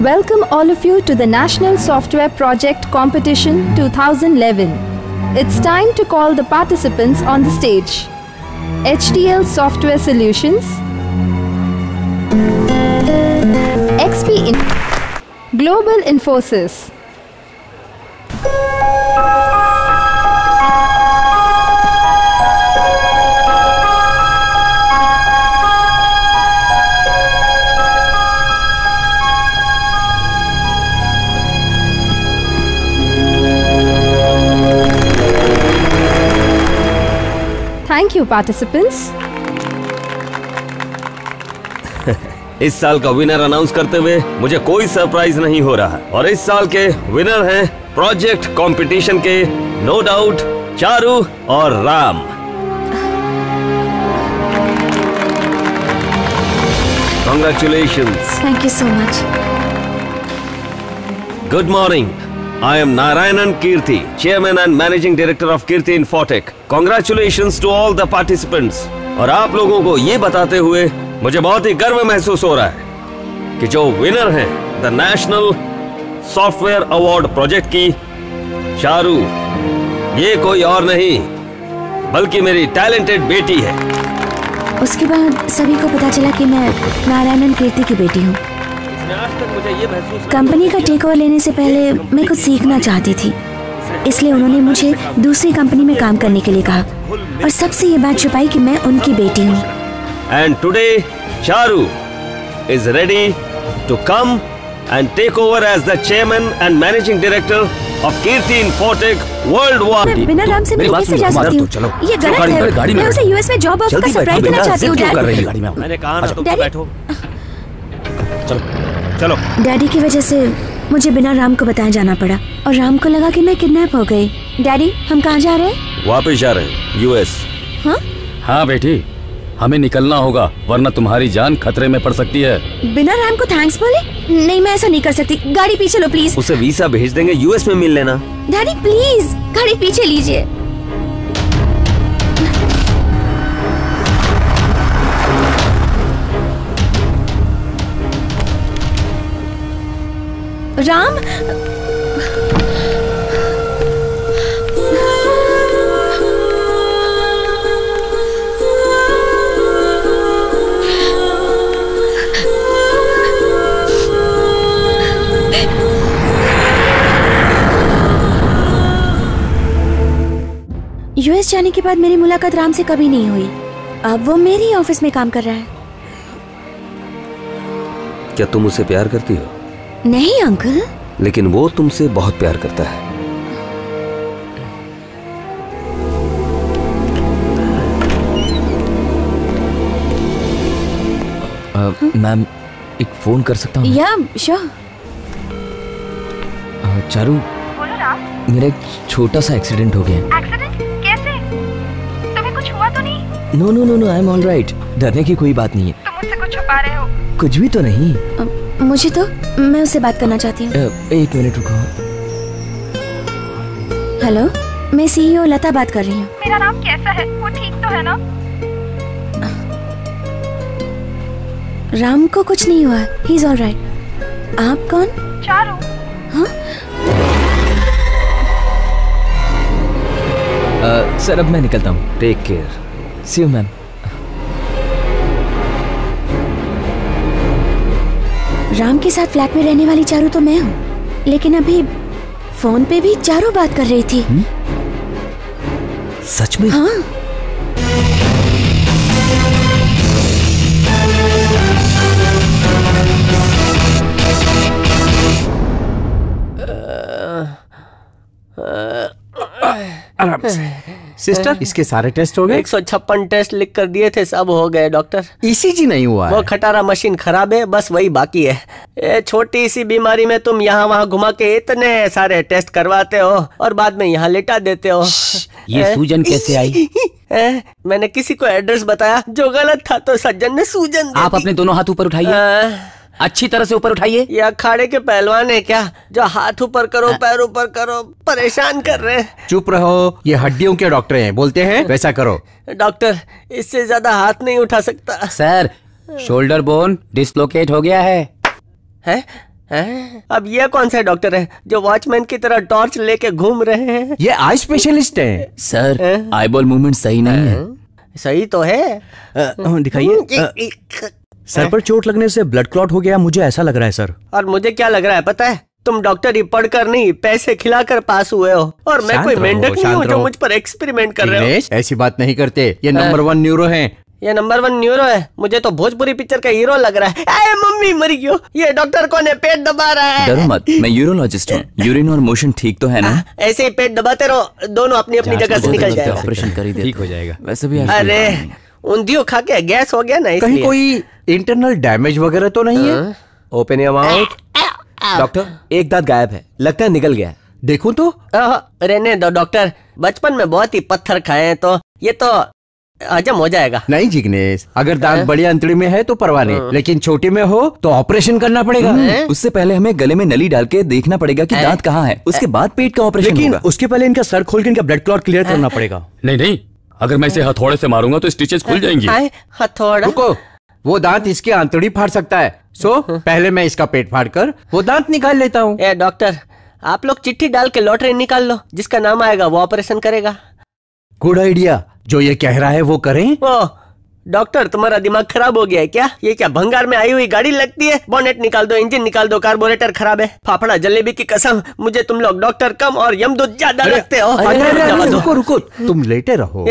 Welcome all of you to the National Software Project Competition 2011. It's time to call the participants on the stage. HDL Software Solutions, XP Global Infosys, Thank you, participants. इस साल का winner announce करते हुए मुझे कोई surprise नहीं हो रहा, और इस साल के विनर हैं प्रोजेक्ट कंपटीशन के नो डाउट चारू और Ram. Congratulations. Thank you so much. Good morning. I am Narayanan Kirti, Chairman and Managing Director of Kirti Infotech. Congratulations to all the participants. और आप लोगों को ये बताते हुए मुझे बहुत ही गर्व महसूस हो रहा है कि जो विनर है the national software award project की चारू, ये कोई और नहीं बल्कि मेरी टैलेंटेड बेटी है। उसके बाद सभी को पता चला कि मैं नारायणन कीर्ति की बेटी हूँ। मुझे ये महसूस कंपनी का टेक ओवर लेने से पहले मैं कुछ सीखना चाहती थी, इसलिए उन्होंने मुझे दूसरी कंपनी में काम करने के लिए कहा और सबसे ये बात छुपाई कि मैं उनकी बेटी हूँ। And today, Charu is ready to come and take over as the chairman and managing director of Kirti Infotech Worldwide. मैं बिना राम से मिलने कैसे जा सकती हूँ? ये गलत है। मैं उसे यूएस में जॉब ऑफर का सरप्राइज देना चाहती हूँ। मैंने कहा ना तुम बैठो। चलो। डैडी की वजह से मुझे बिना राम को बताया जाना पड़ा और राम को लगा कि मैं किडनैप हो गई। डैडी, हम कहाँ जा रहे हैं? वापस जा रहे हैं यूएस। हाँ? हाँ बेटी, हमें निकलना होगा वरना तुम्हारी जान खतरे में पड़ सकती है। बिना राम को थैंक्स बोले? नहीं, मैं ऐसा नहीं कर सकती। गाड़ी पीछे लो प्लीज। उसे वीजा भेज देंगे, यूएस में मिल लेना। डैडी प्लीज गाड़ी पीछे लीजिए। राम, यूएस जाने के बाद मेरी मुलाकात राम से कभी नहीं हुई। अब वो मेरी ऑफिस में काम कर रहा है। क्या तुम उसे प्यार करती हो? नहीं अंकल। लेकिन वो तुमसे बहुत प्यार करता है। मैम, एक फोन कर सकता हूँ? या श्योर। चारू, बोलो राम। मेरा एक छोटा सा एक्सीडेंट हो गया। एक्सीडेंट? कैसे? तुम्हें कुछ हुआ तो नहीं? No no no no, I am all right. डरने की कोई बात नहीं है। तुम मुझसे कुछ छुपा रहे हो? कुछ भी तो नहीं। मुझे तो, मैं उससे बात करना चाहती हूँ। एक मिनट रुको। हेलो, मैं सीईओ लता बात कर रही हूँ। मेरा राम कैसा है? वो ठीक तो है ना? राम को कुछ नहीं हुआ, ही इज ऑल राइट। आप कौन? चारू। हाँ? सर, अब मैं निकलता हूँ। Take care. See you ma'am. Ram के साथ फ्लैट में रहने वाली चारू तो मैं हूँ, लेकिन अभी फोन पे भी चारू बात कर रही थी। सच में? हाँ। आराम से। सिस्टर, इसके सारे टेस्ट हो गए? 156 टेस्ट लिख कर दिए थे, सब हो गए डॉक्टर। ईसीजी नहीं हुआ है। वो खटारा मशीन खराब है, बस वही बाकी है। ये छोटी सी बीमारी में तुम यहाँ वहाँ घुमा के इतने सारे टेस्ट करवाते हो और बाद में यहाँ लेटा देते हो। ये सूजन कैसे आई? मैंने किसी को एड्रेस बताया जो गलत था तो सज्जन ने सूजन। आप अपने दोनों हाथ ऊपर उठाइए, अच्छी तरह से ऊपर उठाइए। ये अखाड़े के पहलवान है क्या जो हाथ ऊपर करो पैर ऊपर करो, परेशान कर रहे हैं। चुप रहो, ये हड्डियों के डॉक्टर हैं, बोलते हैं वैसा करो। डॉक्टर, इससे ज्यादा हाथ नहीं उठा सकता। सर, शोल्डर बोन डिस्लोकेट हो गया है। अब ये कौन सा डॉक्टर है जो वॉचमैन की तरह टॉर्च लेके घूम रहे हैं? ये आई स्पेशलिस्ट है। सर, आईबॉल मूवमेंट सही नहीं है। सही तो है। दिखाइए। सर पर चोट लगने से ब्लड क्लॉट हो गया, मुझे ऐसा लग रहा है सर। और मुझे क्या लग रहा है पता है? तुम डॉक्टरी पढ़कर नहीं, पैसे खिलाकर पास हुए हो और मैं कोई मेंढक नहीं हूँ जो मुझ पर एक्सपेरिमेंट कर रहे हो। ऐसी बात नहीं करते, ये नंबर 1 न्यूरो हैं। ये नंबर 1 न्यूरो है? मुझे तो भोजपुरी पिक्चर का हीरो लग रहा है। अरे मम्मी मर गई। ये डॉक्टर कौन है? पेट दबा रहा है। डरो मत, मैं यूरोलॉजिस्ट हूँ। यूरिन और मोशन ठीक तो है ना? ऐसे ही पेट दबाते रहो, दोनों अपनी अपनी जगह से निकल जाएगा। ऑपरेशन कर ही देते, ठीक हो जाएगा। वैसे भी अरे ऊंधियो खा के गैस हो गया ना, इसलिए। कहीं कोई इंटरनल डैमेज वगैरह तो नहीं है? Open your mouth. डॉक्टर, एक दांत गायब है, लगता है निकल गया। देखूं तो? रहने दो डॉक्टर, बचपन में बहुत ही पत्थर खाए हैं तो ये तो हजम हो जाएगा। नहीं जिग्नेश, अगर दांत बड़ी अंतड़ी में है तो परवाह नहीं, लेकिन छोटी में हो तो ऑपरेशन करना पड़ेगा। उससे पहले हमें गले में नली डाल के देखना पड़ेगा कि दांत कहाँ है, उसके बाद पेट का ऑपरेशन लेकिन होगा। उसके पहले इनका सर खोल के इनका ब्लड क्लॉट क्लियर करना पड़ेगा। नहीं नहीं, अगर मैं इसे हथौड़े से मारूंगा तो स्टिचेस खुल जाएंगी। हथौड़ा? रुको, वो दांत इसकी आंतड़ी फाड़ सकता है। पहले मैं इसका पेट फाड़ कर वो दांत निकाल लेता हूँ। डॉक्टर, आप लोग चिट्ठी डाल के लॉटरी निकाल लो, जिसका नाम आएगा वो ऑपरेशन करेगा। गुड आइडिया, जो ये कह रहा है वो करें। डॉक्टर तुम्हारा दिमाग खराब हो गया है क्या? ये क्या भंगार में आई हुई गाड़ी लगती है? बोनेट निकाल दो, इंजन निकाल दो, कार्बोरेटर खराब है। फाफड़ा जलेबी की कसम, मुझे तुम लोग डॉक्टर कम और यमदूत ज्यादा लगते हो। रुको रुको, तुम लेटे रहो।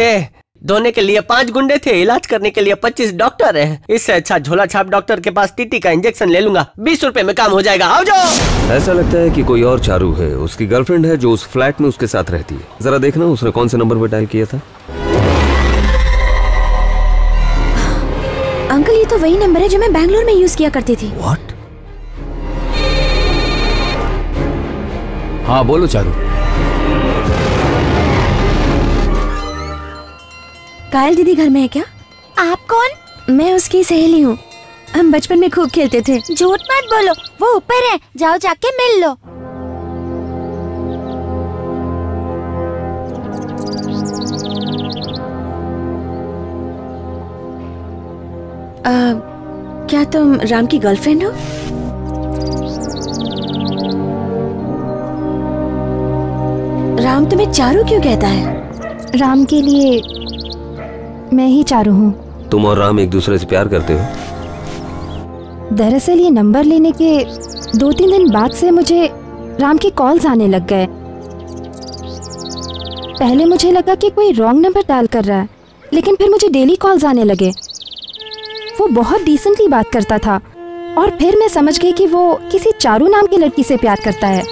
धोने के लिए 5 गुंडे थे, इलाज करने के लिए 25 डॉक्टर है। इससे अच्छा झोला छाप डॉक्टर के पास टीटी का इंजेक्शन ले लूंगा, 20 रुपए में काम हो जाएगा। आओ जाओ। ऐसा लगता है कि कोई और चारू है, उसकी गर्लफ्रेंड है जो उस फ्लैट में उसके साथ रहती है। जरा देखना उसने कौन से नंबर पर डायल किया था। अंकल ये तो वही नंबर है जो मैं बैंगलोर में यूज किया करती थी। What? हाँ बोलो चारू। कायल दीदी घर में है क्या? आप कौन? मैं उसकी सहेली हूँ, हम बचपन में खूब खेलते थे। झूठ मत बोलो, वो ऊपर है, जाओ जाके मिल लो। क्या तुम राम की गर्लफ्रेंड हो? राम तुम्हें चारू क्यों कहता है? राम के लिए मैं ही चारू हूँ। तुम और राम एक दूसरे से प्यार करते हो? दरअसल ये नंबर लेने के 2-3 दिन बाद से मुझे राम के कॉल्स आने लग गए। पहले मुझे लगा कि कोई रॉन्ग नंबर डायल कर रहा है, लेकिन फिर मुझे डेली कॉल्स आने लगे। वो बहुत डिसेंटली बात करता था और फिर मैं समझ गई कि वो किसी चारू नाम की लड़की से प्यार करता है।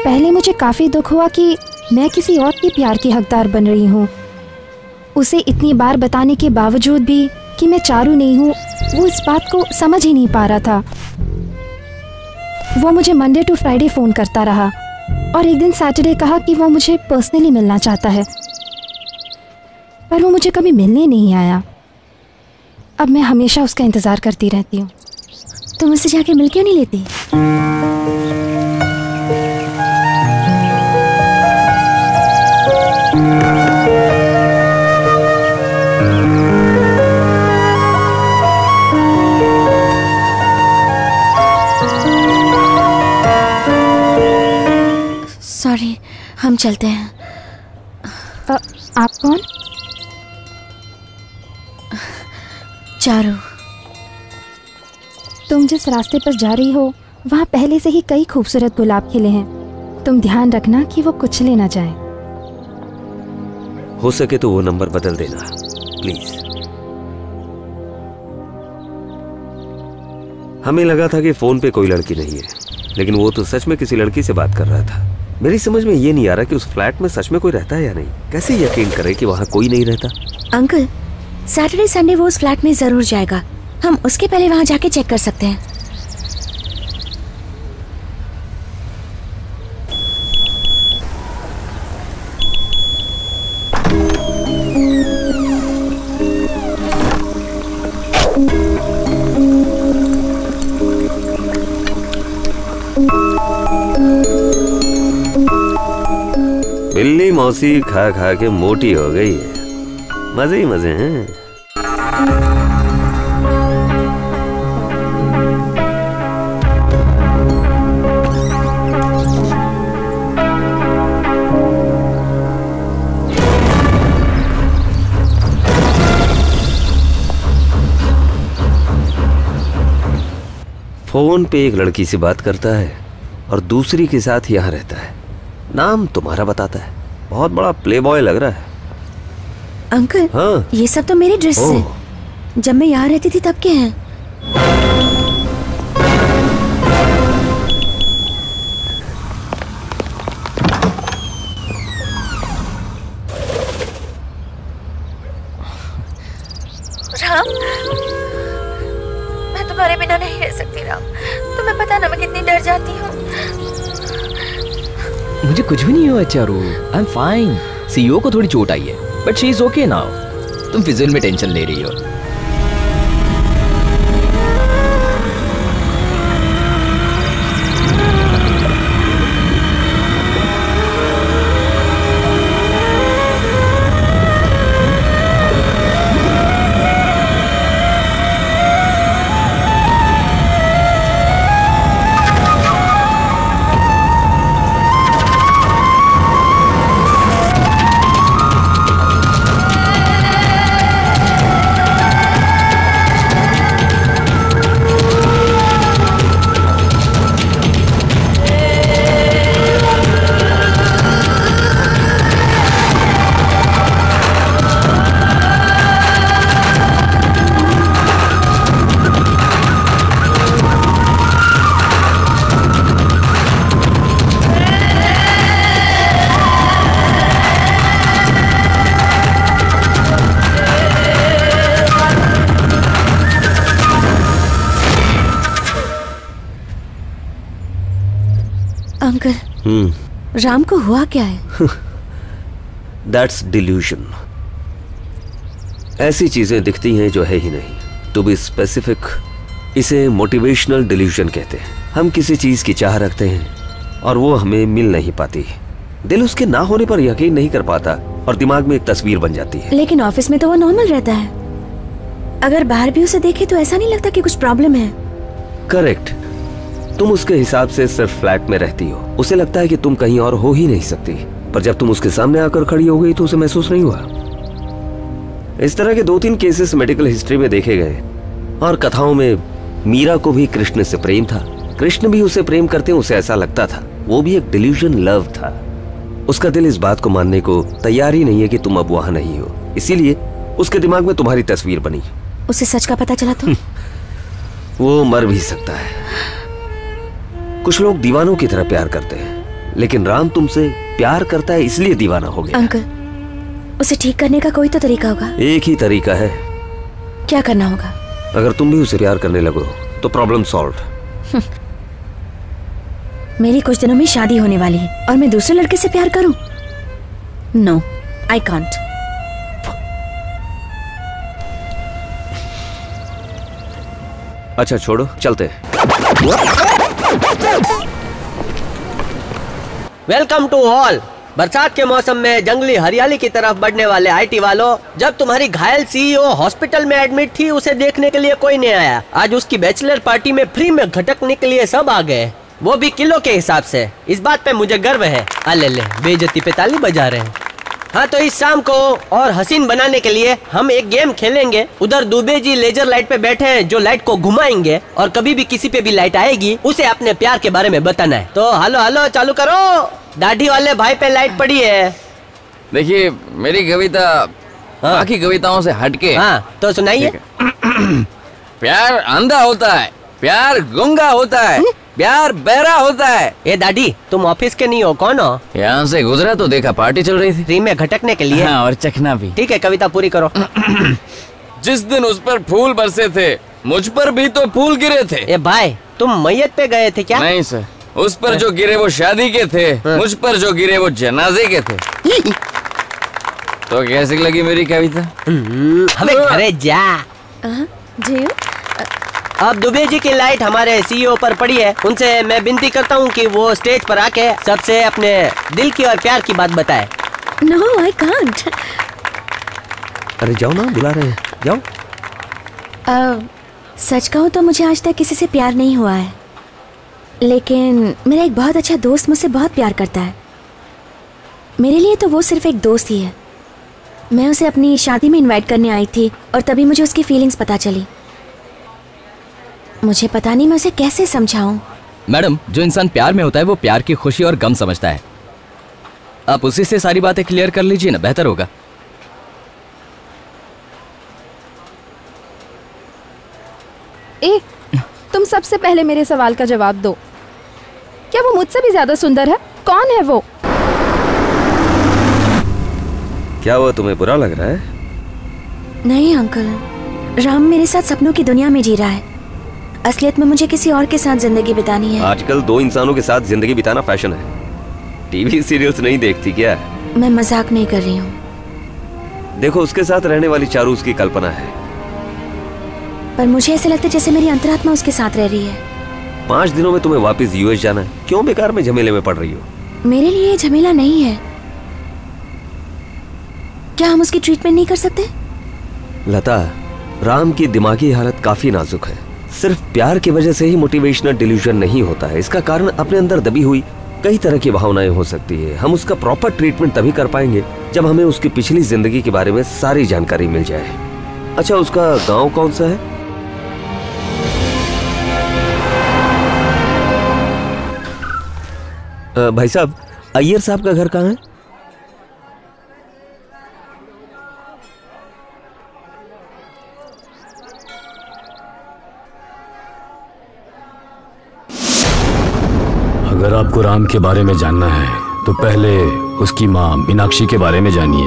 पहले मुझे काफी दुख हुआ कि मैं किसी और के प्यार की हकदार बन रही हूँ। उसे इतनी बार बताने के बावजूद भी कि मैं चारू नहीं हूँ, वो इस बात को समझ ही नहीं पा रहा था। वो मुझे मंडे टू फ्राइडे फोन करता रहा और एक दिन सैटरडे कहा कि वो मुझे पर्सनली मिलना चाहता है, पर वो मुझे कभी मिलने नहीं आया। अब मैं हमेशा उसका इंतजार करती रहती हूँ। तुम उससे जाके मिल क्यों नहीं लेती? सॉरी, हम चलते हैं। आप कौन? चारू। तुम जिस रास्ते पर जा रही हो वहाँ पहले से ही कई खूबसूरत गुलाब खिले हैं। तुम ध्यान रखना कि वो कुचले ना जाए। हो सके तो वो नंबर बदल देना प्लीज। हमें लगा था कि फोन पे कोई लड़की नहीं है, लेकिन वो तो सच में किसी लड़की से बात कर रहा था। मेरी समझ में ये नहीं आ रहा कि उस फ्लैट में सच में कोई रहता है या नहीं। कैसे यकीन करें कि वहाँ कोई नहीं रहता? अंकल, सैटरडे संडे वो उस फ्लैट में जरूर जाएगा। हम उसके पहले वहाँ जाके चेक कर सकते हैं। बिल्ली मौसी खा खा के मोटी हो गई है। मजे ही मजे हैं। फोन पे एक लड़की से बात करता है और दूसरी के साथ यहाँ रहता है। नाम तुम्हारा बताता है। बहुत बड़ा प्लेबॉय लग रहा है। अंकल, हाँ? ये सब तो मेरे ड्रेस है। जब मैं यहाँ रहती थी तब के हैं। राम, मैं तुम्हारे बिना नहीं रह सकती राम। तुम्हें पता ना मैं कितनी डर जाती हूँ। मुझे कुछ भी नहीं हुआ Charu, I am fine. CEO को थोड़ी चोट आई है, but she is okay now. तुम फिजिकल में टेंशन ले रही हो। अंकल, राम को हुआ क्या है? That's delusion. ऐसी चीजें दिखती हैं जो है ही नहीं। टू बी स्पेसिफिक, इसे मोटिवेशनल डिल्यूजन कहते हैं। हम किसी चीज की चाह रखते हैं और वो हमें मिल नहीं पाती। दिल उसके ना होने पर यकीन नहीं कर पाता और दिमाग में एक तस्वीर बन जाती है। लेकिन ऑफिस में तो वो नॉर्मल रहता है। अगर बाहर भी उसे देखे तो ऐसा नहीं लगता कि कुछ प्रॉब्लम है। करेक्ट। तुम उसके हिसाब से सिर्फ फ्लैट में रहती हो, उसे लगता है कि तुम कहीं और हो ही नहीं सकती। पर जब तुम उसके सामने आकर खड़ी हो गई तो उसे महसूस नहीं हुआ। इस तरह के 2-3 केसेस मेडिकल हिस्ट्री में देखे गए और कथाओं में मीरा को भी कृष्ण से प्रेम था, कृष्ण भी उसे प्रेम करते उसे ऐसा लगता था। वो भी एक डिल्यूजन लव था। उसका दिल इस बात को मानने को तैयार ही नहीं है कि तुम अब वहां नहीं हो, इसीलिए उसके दिमाग में तुम्हारी तस्वीर बनी। उसे सच का पता चला तो वो मर भी सकता है। कुछ लोग दीवानों की तरह प्यार करते हैं, लेकिन राम तुमसे प्यार करता है इसलिए दीवाना हो गया। अंकल, उसे ठीक करने का कोई तो तरीका होगा। एक ही तरीका है। क्या करना होगा? अगर तुम भी उसे प्यार करने लगो तो प्रॉब्लम सॉल्व। मेरी कुछ दिनों में शादी होने वाली है और मैं दूसरे लड़के से प्यार करूं? No, I can't. अच्छा छोड़ो, चलते हैं। Welcome to all. बरसात के मौसम में जंगली हरियाली की तरफ बढ़ने वाले आईटी वालों, जब तुम्हारी घायल सीईओ हॉस्पिटल में एडमिट थी उसे देखने के लिए कोई नहीं आया। आज उसकी बैचलर पार्टी में फ्री में घटकने के लिए सब आ गए, वो भी किलो के हिसाब से। इस बात पे मुझे गर्व है। अले ले, बेइज्जती पे ताली बजा रहे हैं। हाँ, तो इस शाम को और हसीन बनाने के लिए हम एक गेम खेलेंगे। उधर दुबे जी लेजर लाइट पे बैठे हैं जो लाइट को घुमाएंगे और कभी भी किसी पे भी लाइट आएगी उसे अपने प्यार के बारे में बताना है। तो हेलो हेलो चालू करो। दाढ़ी वाले भाई पे लाइट पड़ी है। देखिए, मेरी कविता बाकी कविताओं से हटके। हाँ, तो सुनाइए। प्यार अंधा होता है, प्यार गूंगा होता है, प्यार बहरा होता है। ये दादी, तुम ऑफिस के नहीं हो, कौन हो? यहाँ से गुजरा तो देखा पार्टी चल रही थी, फ्री में घटकने के लिए। हाँ, और चखना भी। ठीक है, कविता पूरी करो। जिस दिन उस पर फूल बरसे थे, मुझ पर भी तो फूल गिरे थे। ए भाई, तुम मैयत पे गए थे क्या? नहीं सर, उस पर जो गिरे वो शादी के थे, मुझ पर जो गिरे वो जनाजे के थे। तो कैसी लगी मेरी कविता? हमें घरे जा। जी, अब दुबे जी की लाइट हमारे सीईओ पर पड़ी है। उनसे मैं विनती करता हूँ कि वो स्टेज पर आके सबसे अपने दिल की और प्यार की बात बताए। No, I can't. अरे जाओ ना, बुला रहे हैं, जाओ। सच कहूँ तो मुझे आज तक किसी से प्यार नहीं हुआ है, लेकिन मेरा एक बहुत अच्छा दोस्त मुझसे बहुत प्यार करता है। मेरे लिए तो वो सिर्फ एक दोस्त ही है। मैं उसे अपनी शादी में इनवाइट करने आई थी और तभी मुझे उसकी फीलिंग्स पता चली। मुझे पता नहीं मैं उसे कैसे समझाऊं। मैडम, जो इंसान प्यार में होता है वो प्यार की खुशी और गम समझता है। आप उसी से सारी बातें क्लियर कर लीजिए ना, बेहतर होगा। ए, तुम सबसे पहले मेरे सवाल का जवाब दो। क्या वो मुझसे भी ज्यादा सुंदर है? कौन है वो? क्या वो तुम्हें बुरा लग रहा है? नहीं अंकल, राम मेरे साथ सपनों की दुनिया में जी रहा है। असलियत में मुझे किसी और के साथ जिंदगी बितानी है। आजकल 2 इंसानों के साथ जिंदगी बिताना फैशन है। टीवी सीरियल्स नहीं देखती क्या? मैं मजाक नहीं कर रही हूँ। देखो, उसके साथ रहने वाली चारू उसकी कल्पना है, पर मुझे ऐसे लगता है जैसे मेरी अंतरात्मा उसके साथ रह रही है। 5 दिनों में तुम्हें वापस यूएस जाना है, क्यों बेकार में झमेले में पड़ रही हो? मेरे लिए ये झमेला नहीं है। क्या हम उसकी ट्रीटमेंट नहीं कर सकते? लता, राम की दिमागी हालत काफी नाजुक है। सिर्फ प्यार की वजह से ही मोटिवेशनल डिल्यूजन नहीं होता है। इसका कारण अपने अंदर दबी हुई कई तरह की भावनाएं हो सकती है। हम उसका प्रॉपर ट्रीटमेंट तभी कर पाएंगे जब हमें उसकी पिछली जिंदगी के बारे में सारी जानकारी मिल जाए। अच्छा, उसका गांव कौन सा है? भाई साहब, अय्यर साहब का घर कहाँ है? अगर आपको राम के बारे में जानना है तो पहले उसकी माँ मीनाक्षी के बारे में जानिए।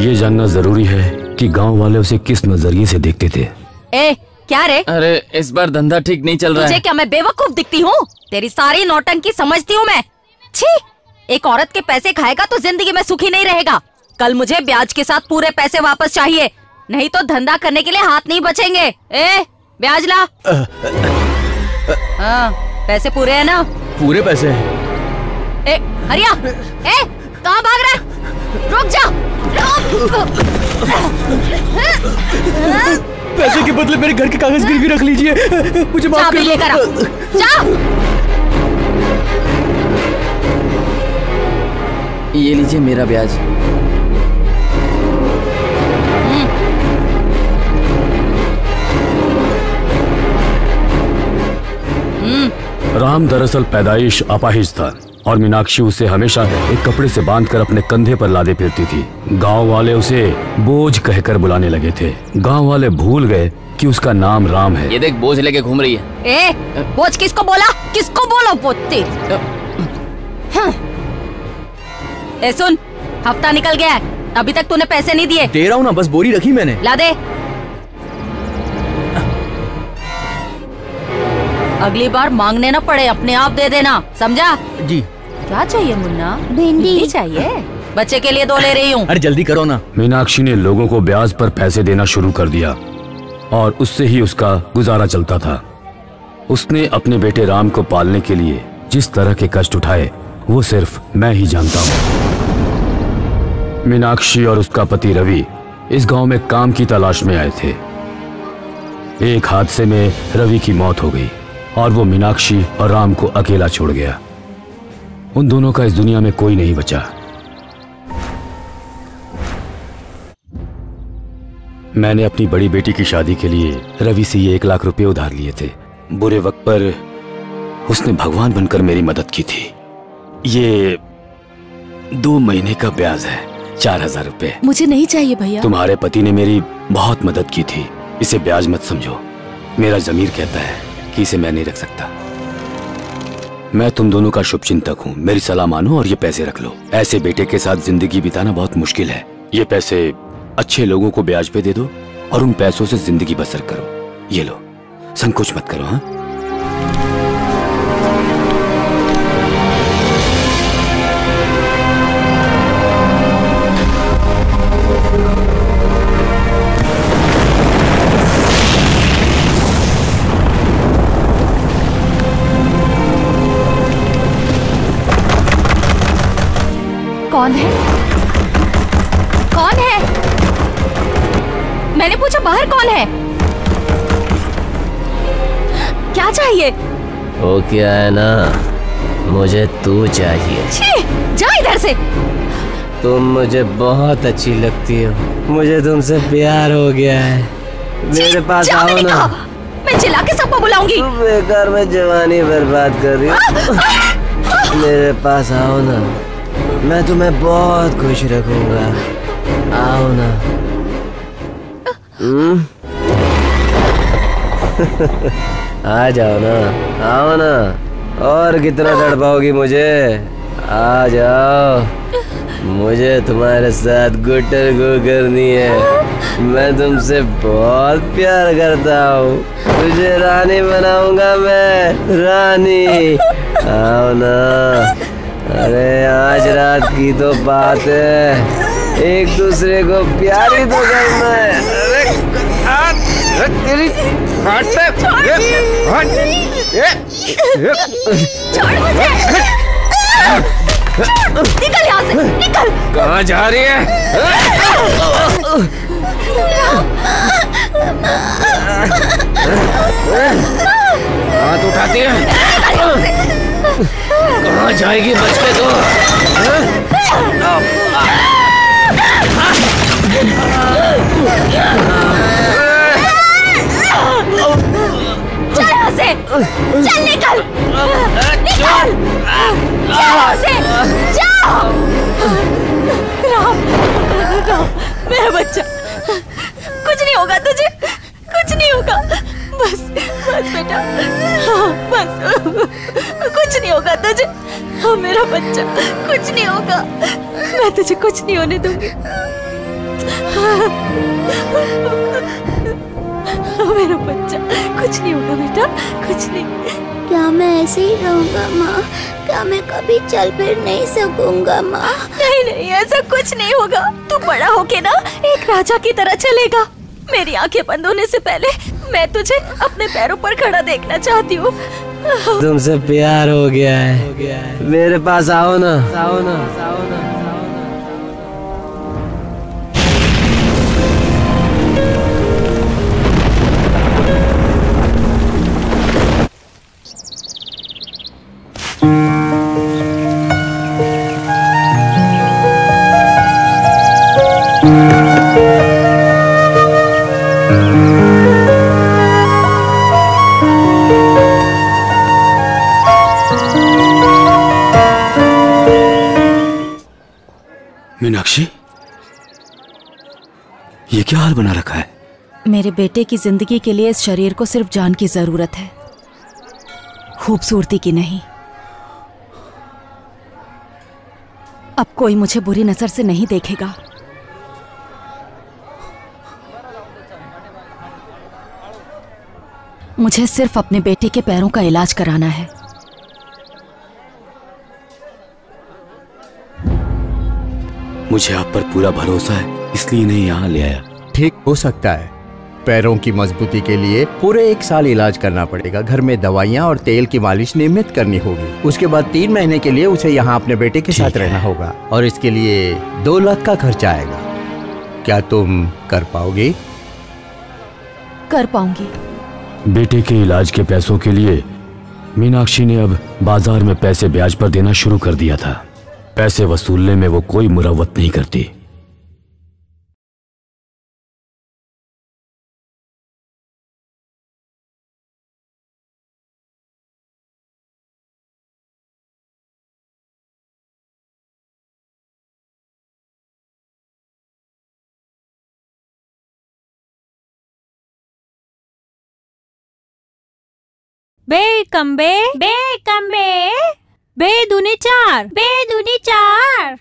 ये जानना जरूरी है कि गांव वाले उसे किस नजरिए से देखते थे। ए, क्या रे? अरे इस बार धंधा ठीक नहीं चल रहा है। तुझे क्या मैं बेवकूफ दिखती हूँ? तेरी सारी नौटंकी समझती हूँ मैं। छी, एक औरत के पैसे खाएगा तो जिंदगी में सुखी नहीं रहेगा। कल मुझे ब्याज के साथ पूरे पैसे वापस चाहिए, नहीं तो धंधा करने के लिए हाथ नहीं बचेंगे। ए, ब्याज ला। हाँ, पैसे पूरे है ना? पूरे पैसे हैं। ए, हरिया, ए, कहाँ भाग रहा है? रुक जा, रुक। पैसे के बदले मेरे घर के कागज गिरवी रख लीजिए, मुझे माफ कर दो। जा। ये लीजिए मेरा ब्याज। राम दरअसल पैदाइश अपाहिज था और मीनाक्षी उसे हमेशा एक कपड़े से बांधकर अपने कंधे पर लादे फिरती थी। गांव वाले उसे बोझ कहकर बुलाने लगे थे। गांव वाले भूल गए कि उसका नाम राम है। ये देख बोझ लेके घूम रही है। ए, बोझ किसको बोला? किसको बोला बोझते? ए सुन, हफ्ता निकल गया है, अभी तक तूने पैसे नहीं दिए। दे रहा हूँ ना, बस बोरी रखी मैंने। ला दे। अगली बार मांगने ना पड़े, अपने आप दे देना, समझा? जी। क्या चाहिए मुन्ना? भिंडी चाहिए? बच्चे के लिए 2 ले रही हूँ। अरे जल्दी करो ना। मीनाक्षी ने लोगों को ब्याज पर पैसे देना शुरू कर दिया और उससे ही उसका गुजारा चलता था। उसने अपने बेटे राम को पालने के लिए जिस तरह के कष्ट उठाए वो सिर्फ मैं ही जानता हूँ। मीनाक्षी और उसका पति रवि इस गांव में काम की तलाश में आए थे। एक हादसे में रवि की मौत हो गई और वो मीनाक्षी और राम को अकेला छोड़ गया। उन दोनों का इस दुनिया में कोई नहीं बचा। मैंने अपनी बड़ी बेटी की शादी के लिए रवि से ये 1 लाख रुपए उधार लिए थे। बुरे वक्त पर उसने भगवान बनकर मेरी मदद की थी। ये 2 महीने का ब्याज है, 4000 रुपए। मुझे नहीं चाहिए भैया। तुम्हारे पति ने मेरी बहुत मदद की थी, इसे ब्याज मत समझो। मेरा ज़मीर कहता है कि इसे मैं नहीं रख सकता। मैं तुम दोनों का शुभचिंतक हूँ, मेरी सलाह मानो और ये पैसे रख लो। ऐसे बेटे के साथ जिंदगी बिताना बहुत मुश्किल है। ये पैसे अच्छे लोगों को ब्याज पे दे दो और उन पैसों से जिंदगी बसर करो। ये लो, संकोच मत करो। हाँ, कौन है? कौन है? मैंने पूछा बाहर कौन है? क्या चाहिए? वो क्या है ना, मुझे तू चाहिए। छी, जा इधर से। तुम मुझे बहुत अच्छी लगती हो, मुझे तुमसे प्यार हो गया है। मेरे पास आओ ना। मैं चिल्ला के सबको बुलाऊंगी। बेकार में जवानी बर्बाद कर रही हो। मेरे पास आओ ना, मैं तुम्हें बहुत खुश रखूंगा। आओ ना। आ जाओ ना, आओ ना। और कितना तड़पाओगी मुझे? आ जाओ, मुझे तुम्हारे साथ गुटर गो करनी है। मैं तुमसे बहुत प्यार करता हूँ, तुझे रानी बनाऊंगा मैं, रानी। आओ ना। अरे आज रात की तो बात है, एक दूसरे को प्यार ही तो करना है। अरे तेरी निकल यहाँ से, निकल। कहाँ जा रही है? हाथ उठाती है? कहाँ जाएगी बच के तो? चल यहाँ से, चल निकल, निकल, यहाँ से, जाओ। राम, राम, मेरा बच्चा, कुछ नहीं होगा तुझे, कुछ नहीं होगा। बस बस बेटा, हाँ बस, कुछ नहीं होगा तुझे। हाँ मेरा बच्चा, कुछ नहीं होगा, मैं तुझे कुछ नहीं होने दूंगी। मेरा बच्चा, कुछ नहीं होगा बेटा, कुछ नहीं। क्या मैं ऐसे ही रहूंगा माँ? क्या मैं कभी चल फिर नहीं सकूंगा माँ? नहीं नहीं, ऐसा कुछ नहीं होगा। तू बड़ा होके ना एक राजा की तरह चलेगा। मेरी आंखें बंद होने से पहले मैं तुझे अपने पैरों पर खड़ा देखना चाहती हूँ। तुमसे प्यार हो गया है, मेरे पास आओ ना, आओ ना, आओ ना। मीनाक्षी, ये क्या हाल बना रखा है? मेरे बेटे की जिंदगी के लिए इस शरीर को सिर्फ जान की जरूरत है, खूबसूरती की नहीं। अब कोई मुझे बुरी नजर से नहीं देखेगा। मुझे सिर्फ अपने बेटे के पैरों का इलाज कराना है। मुझे आप पर पूरा भरोसा है, इसलिए इन्हें यहाँ ले आया। ठीक हो सकता है। पैरों की मजबूती के लिए पूरे 1 साल इलाज करना पड़ेगा। घर में दवाइयाँ और तेल की मालिश नियमित करनी होगी। उसके बाद 3 महीने के लिए उसे यहाँ अपने बेटे के साथ रहना होगा और इसके लिए 2 लाख का खर्चा आएगा। क्या तुम कर पाओगे? कर पाऊंगी। बेटे के इलाज के पैसों के लिए मीनाक्षी ने अब बाजार में पैसे ब्याज पर देना शुरू कर दिया था। पैसे वसूलने में वो कोई मुरव्वत नहीं करती। बे कंबे, बे कंबे, बे दूनी 4, बे दूनी 4।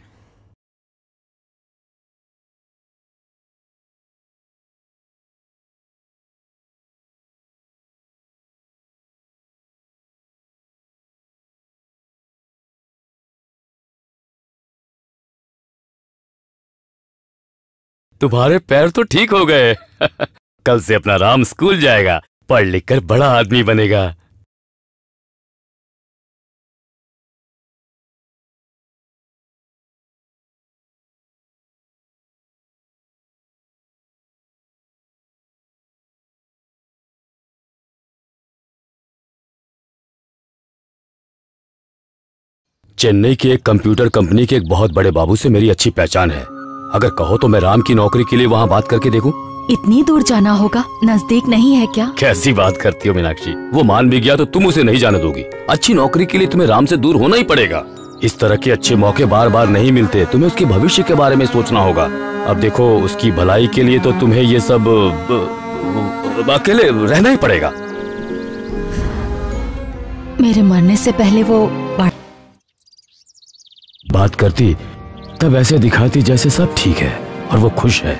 तुम्हारे पैर तो ठीक हो गए। कल से अपना राम स्कूल जाएगा, पढ़ लिख कर बड़ा आदमी बनेगा। चेन्नई की एक कंप्यूटर कंपनी के एक बहुत बड़े बाबू से मेरी अच्छी पहचान है। अगर कहो तो मैं राम की नौकरी के लिए वहाँ बात करके देखूं। इतनी दूर जाना होगा, नजदीक नहीं है क्या? कैसी बात करती हो मीनाक्षी, वो मान भी गया तो तुम उसे नहीं जाने दोगी। अच्छी नौकरी के लिए तुम्हें राम से दूर होना ही पड़ेगा। इस तरह के अच्छे मौके बार बार नहीं मिलते। तुम्हें उसके भविष्य के बारे में सोचना होगा। अब देखो, उसकी भलाई के लिए तो तुम्हें ये सब अकेले रहना ही पड़ेगा। मेरे मरने से पहले वो बात करती तब ऐसे दिखाती जैसे सब ठीक है और वो खुश है।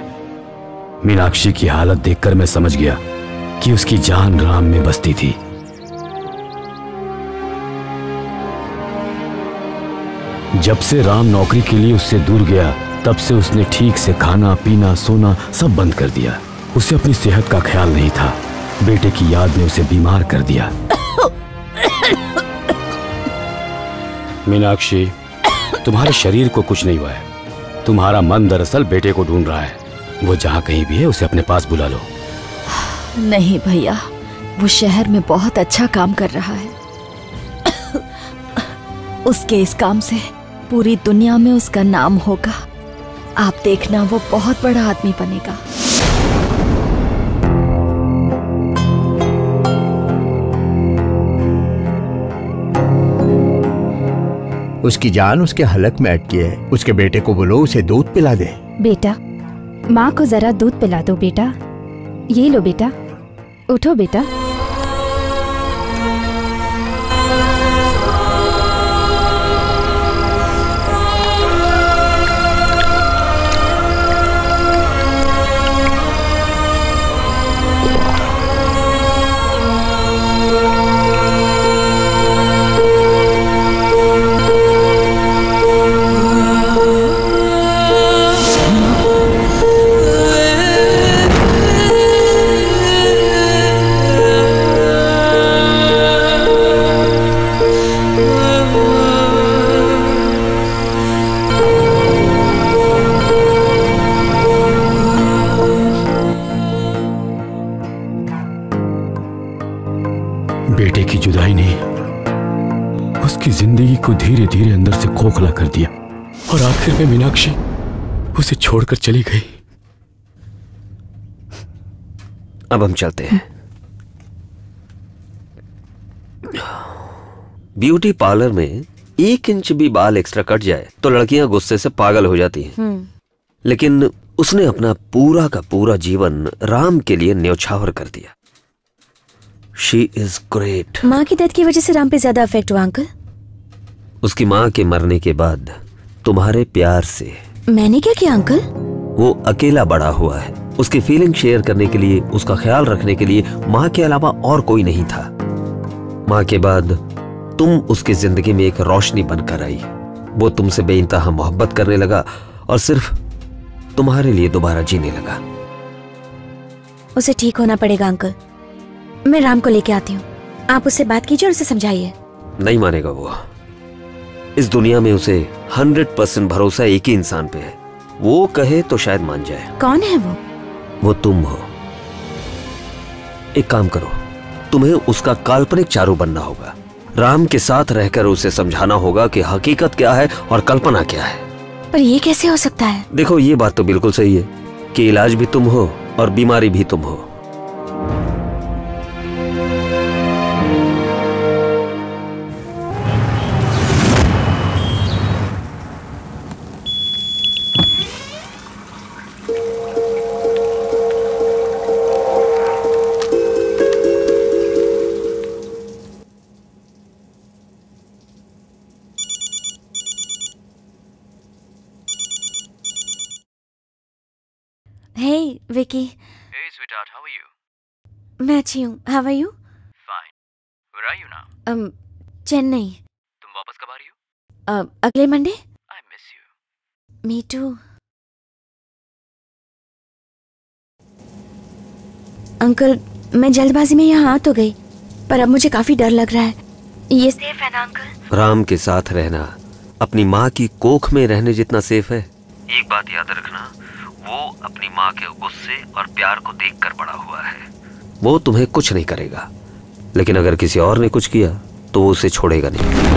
मीनाक्षी की हालत देखकर मैं समझ गया कि उसकी जान राम में बसती थी। जब से राम नौकरी के लिए उससे दूर गया, तब से उसने ठीक से खाना पीना सोना सब बंद कर दिया। उसे अपनी सेहत का ख्याल नहीं था। बेटे की याद ने उसे बीमार कर दिया। मीनाक्षी, तुम्हारे शरीर को कुछ नहीं हुआ है। तुम्हारा मन दरअसल बेटे को ढूंढ रहा है। वो जहाँ कहीं भी है उसे अपने पास बुला लो। नहीं भैया, वो शहर में बहुत अच्छा काम कर रहा है। उसके इस काम से पूरी दुनिया में उसका नाम होगा। आप देखना, वो बहुत बड़ा आदमी बनेगा। उसकी जान उसके हलक में अटकी है। उसके बेटे को बोलो उसे दूध पिला दे। बेटा, माँ को जरा दूध पिला दो बेटा। ये लो बेटा, उठो बेटा। बेटे की जुदाई ने उसकी जिंदगी को धीरे धीरे अंदर से खोखला कर दिया और आखिर में मीनाक्षी उसे छोड़कर चली गई। अब हम चलते हैं। ब्यूटी पार्लर में 1 इंच भी बाल एक्स्ट्रा कट जाए तो लड़कियां गुस्से से पागल हो जाती हैं। लेकिन उसने अपना पूरा का पूरा जीवन राम के लिए न्यौछावर कर दिया। She is great. माँ की डेथ की वजह से राम पे ज्यादा इफेक्ट हुआ अंकल? उसकी माँ के मरने के बाद तुम्हारे प्यार से। मैंने क्या किया अंकल? वो अकेला बड़ा हुआ है। उसकी फीलिंग शेयर करने के लिए, उसका ख्याल रखने के लिए माँ के अलावा और कोई नहीं था। माँ के बाद तुम उसकी जिंदगी में एक रोशनी बनकर आई। वो तुमसे बेइंतहा मोहब्बत करने लगा और सिर्फ तुम्हारे लिए दोबारा जीने लगा। उसे ठीक होना पड़ेगा अंकल। मैं राम को लेके आती हूँ, आप उससे बात कीजिए और उसे समझाइए। नहीं मानेगा वो। इस दुनिया में उसे 100% भरोसा एक ही इंसान पे है। वो कहे तो शायद मान जाए। कौन है वो? वो तुम हो। एक काम करो, तुम्हें उसका काल्पनिक चारू बनना होगा। राम के साथ रहकर उसे समझाना होगा कि हकीकत क्या है और कल्पना क्या है। पर ये कैसे हो सकता है? देखो, ये बात तो बिल्कुल सही है कि इलाज भी तुम हो और बीमारी भी तुम हो। Hey, Vicky. Hey, sweetheart, how are you? मैं अच्छी हूँ। How are you? Fine. Where are you now? Chennai. तुम वापस कब आ रही हो? अगले Monday. I miss you. Me too. Uncle, मैं जल्दबाजी में यहाँ आ तो गई, पर अब मुझे काफी डर लग रहा है। ये सेफ है ना अंकल? राम के साथ रहना अपनी माँ की कोख में रहने जितना सेफ है। एक बात याद रखना, वो अपनी माँ के गुस्से और प्यार को देखकर बड़ा हुआ है। वो तुम्हें कुछ नहीं करेगा, लेकिन अगर किसी और ने कुछ किया तो वो उसे छोड़ेगा नहीं।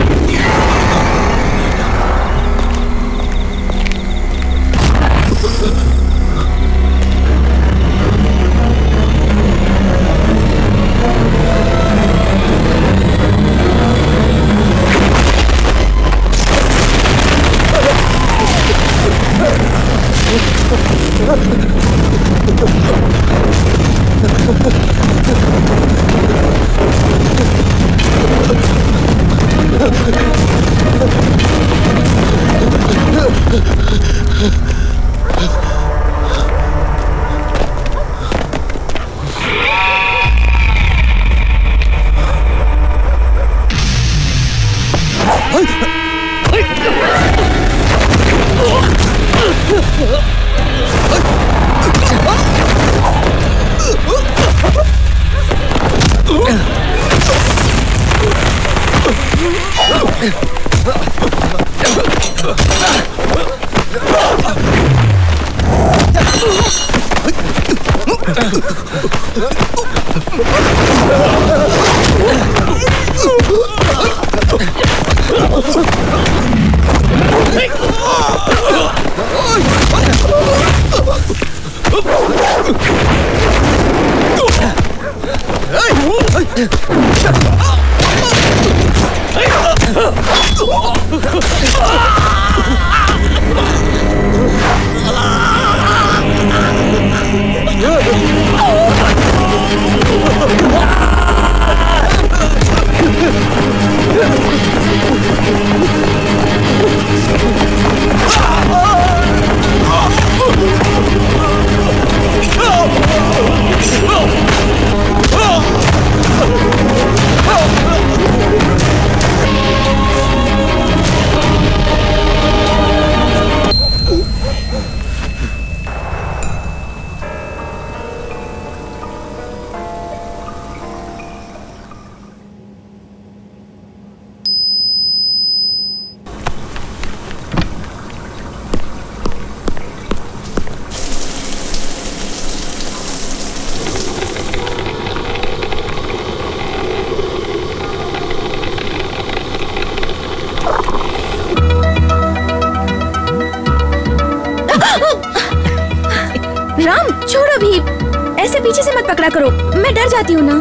पीछे से मत पकड़ा करो, मैं डर जाती हूँ ना।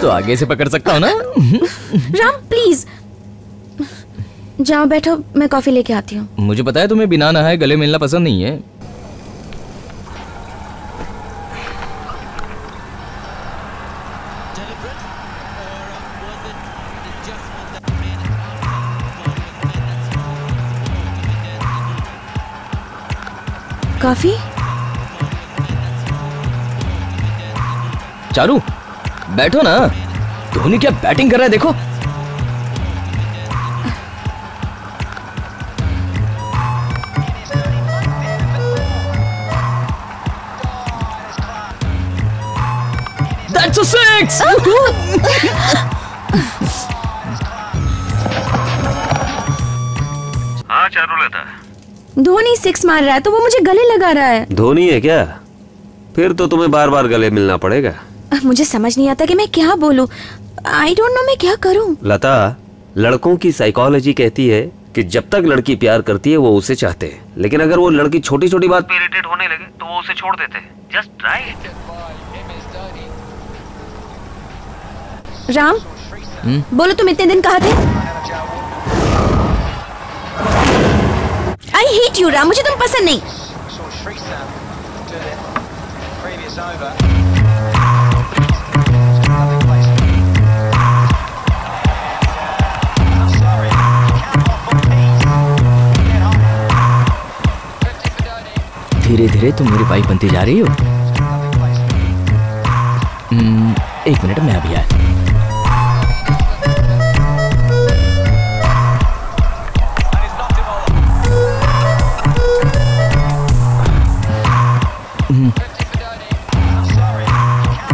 तो आगे से पकड़ सकता हूँ ना। राम प्लीज जाओ बैठो, मैं कॉफी लेके आती हूँ। मुझे पता है तुम्हें बिना नहाए गले मिलना पसंद नहीं है। कॉफी? चारू बैठो ना, धोनी क्या बैटिंग कर रहा है देखो। That's a six! हाँ चारुलता, धोनी 6 मार रहा है तो वो मुझे गले लगा रहा है। धोनी है क्या? फिर तो तुम्हें बार बार गले मिलना पड़ेगा। मुझे समझ नहीं आता कि मैं क्या बोलूं। आई डोंट नो मैं क्या करूं। लता, लड़कों की साइकोलॉजी कहती है कि जब तक लड़की प्यार करती है वो उसे चाहते हैं, लेकिन अगर वो लड़की छोटी छोटी बात पे इरिटेट होने लगे तो वो उसे छोड़ देते हैं। Just try it. राम, बोलो तुम इतने दिन कहाँ थे? आई हेट यू राम, मुझे तुम पसंद नहीं। धीरे धीरे तुम मेरी वाइफ बनती जा रही हो। एक मिनट, मैं अभी आया।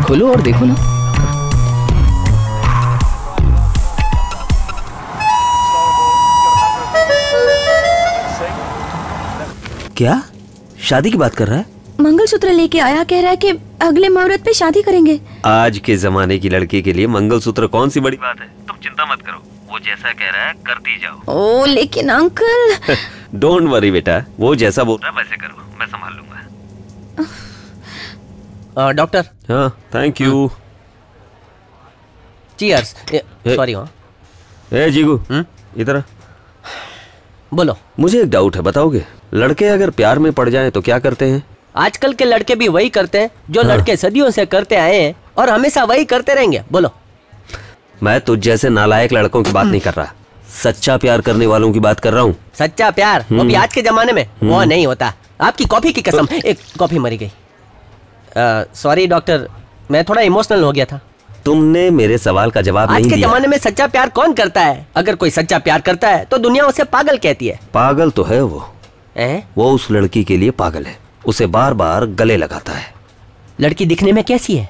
खोलो और देखो ना। क्या शादी की बात कर रहा है? मंगलसूत्र लेके आया, कह रहा है कि अगले मुहूर्त पे शादी करेंगे। आज के जमाने की लड़की के लिए मंगलसूत्र कौन सी बड़ी बात है। तुम चिंता मत करो, वो जैसा कह रहा है करती जाओ। ओ लेकिन अंकल। डोंट वरी बेटा, वो जैसा बोल रहा है वैसे करो, मैं संभाल लूंगा। डॉक्टर। हाँ थैंक यू। चीयर्स। सॉरी। ए जीगू, इधर बोलो। मुझे एक डाउट है, बताओगे? लड़के अगर प्यार में पड़ जाएं तो क्या करते हैं? आजकल के लड़के भी वही करते हैं जो लड़के सदियों से करते आए हैं और हमेशा वही करते रहेंगे। बोलो। मैं तुझ जैसे नालायक लड़कों की बात नहीं कर रहा, सच्चा प्यार करने वालों की बात कर रहा हूँ। सच्चा प्यार वो भी आज के जमाने में वो नहीं होता। आपकी कॉफी की कसम, एक कॉफी मरी गई। सॉरी डॉक्टर, मैं थोड़ा इमोशनल हो गया था। तुमने मेरे सवाल का जवाब नहीं दिया। आज के जमाने में सच्चा प्यार कौन करता है? अगर कोई सच्चा प्यार करता है तो दुनिया उसे पागल कहती है। पागल तो है वो। वो उस लड़की के लिए पागल है, उसे बार बार गले लगाता है। लड़की दिखने में कैसी है?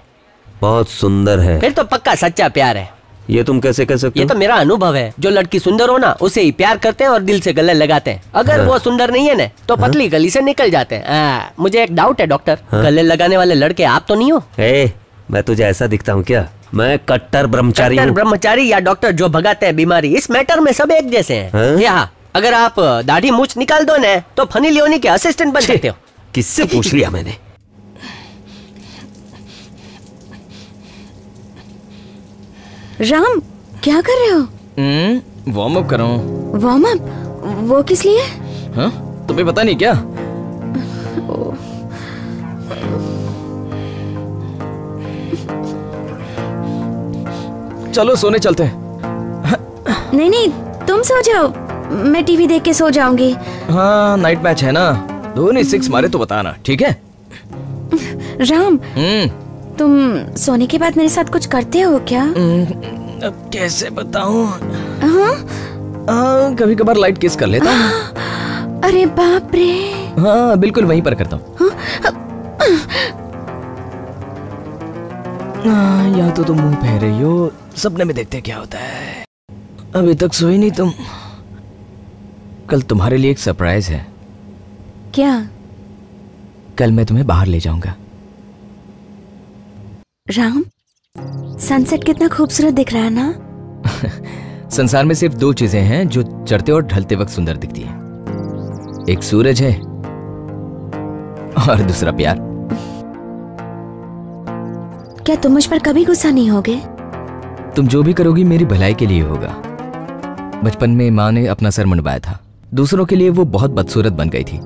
बहुत सुंदर है। फिर तो पक्का सच्चा प्यार है। ये तुम कैसे कह सकते हो? ये तो मेरा अनुभव है। जो लड़की सुंदर हो ना उसे ही प्यार करते हैं और दिल से गले लगाते हैं। अगर वो सुंदर नहीं है ना तो पतली गली से निकल जाते हैं। मुझे एक डाउट है डॉक्टर, गले लगाने वाले लड़के आप तो नहीं हो? मैं तुझे ऐसा दिखता हूँ क्या? मैं कट्टर ब्रह्मचारी हूँ। ब्रह्मचारी या डॉक्टर जो भगाते हैं बीमारी, इस मैटर में सब एक जैसे हैं। यहाँ अगर आप दाढ़ी मूछ निकाल दो ना तो फनी लियोनी के असिस्टेंट बन सकते हो। किससे पूछ लिया मैंने? राम क्या कर रहे हो? वार्म अप कर रहा हूँ। Warm up? वो किस लिए? हाँ तुम्हें पता नहीं क्या? चलो सोने चलते हैं। नहीं नहीं तुम सो जाओ, मैं टीवी देख के सो जाऊंगी। हाँ नाइट मैच है ना, धोनी 6 मारे तो बताना, ठीक है? राम तुम सोने के बाद मेरे साथ कुछ करते हो क्या? अब कैसे बताऊं? हाँ कभी कभार लाइट किस कर लेता हूँ। अरे बाप रे। हाँ बिल्कुल वहीं पर करता हूँ। या तो तुम मुंह फेर रही हो, सपने में देखते क्या होता है। अभी तक सोई नहीं तुम? कल तुम्हारे लिए एक सरप्राइज है। क्या? कल मैं तुम्हें बाहर ले जाऊंगा। राम सनसेट कितना खूबसूरत दिख रहा है ना? संसार में सिर्फ 2 चीजें हैं जो चढ़ते और ढलते वक्त सुंदर दिखती है, एक सूरज है और दूसरा प्यार। क्या तुम मुझ पर कभी गुस्सा नहीं होगे? तुम जो भी करोगी मेरी भलाई के लिए होगा। बचपन में माँ ने अपना सर मुंडवाया था। दूसरों के लिए वो बहुत बदसूरत बन गई थी,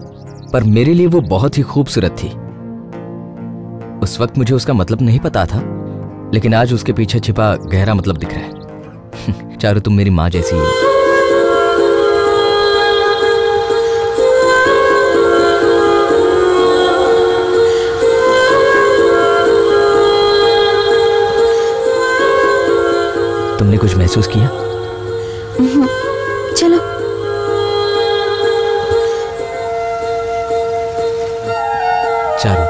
पर मेरे लिए वो बहुत ही खूबसूरत थी। उस वक्त मुझे उसका मतलब नहीं पता था, लेकिन आज उसके पीछे छिपा गहरा मतलब दिख रहा है। चारू, तुम मेरी माँ जैसी हो। तुमने कुछ महसूस किया? चलो। चारू,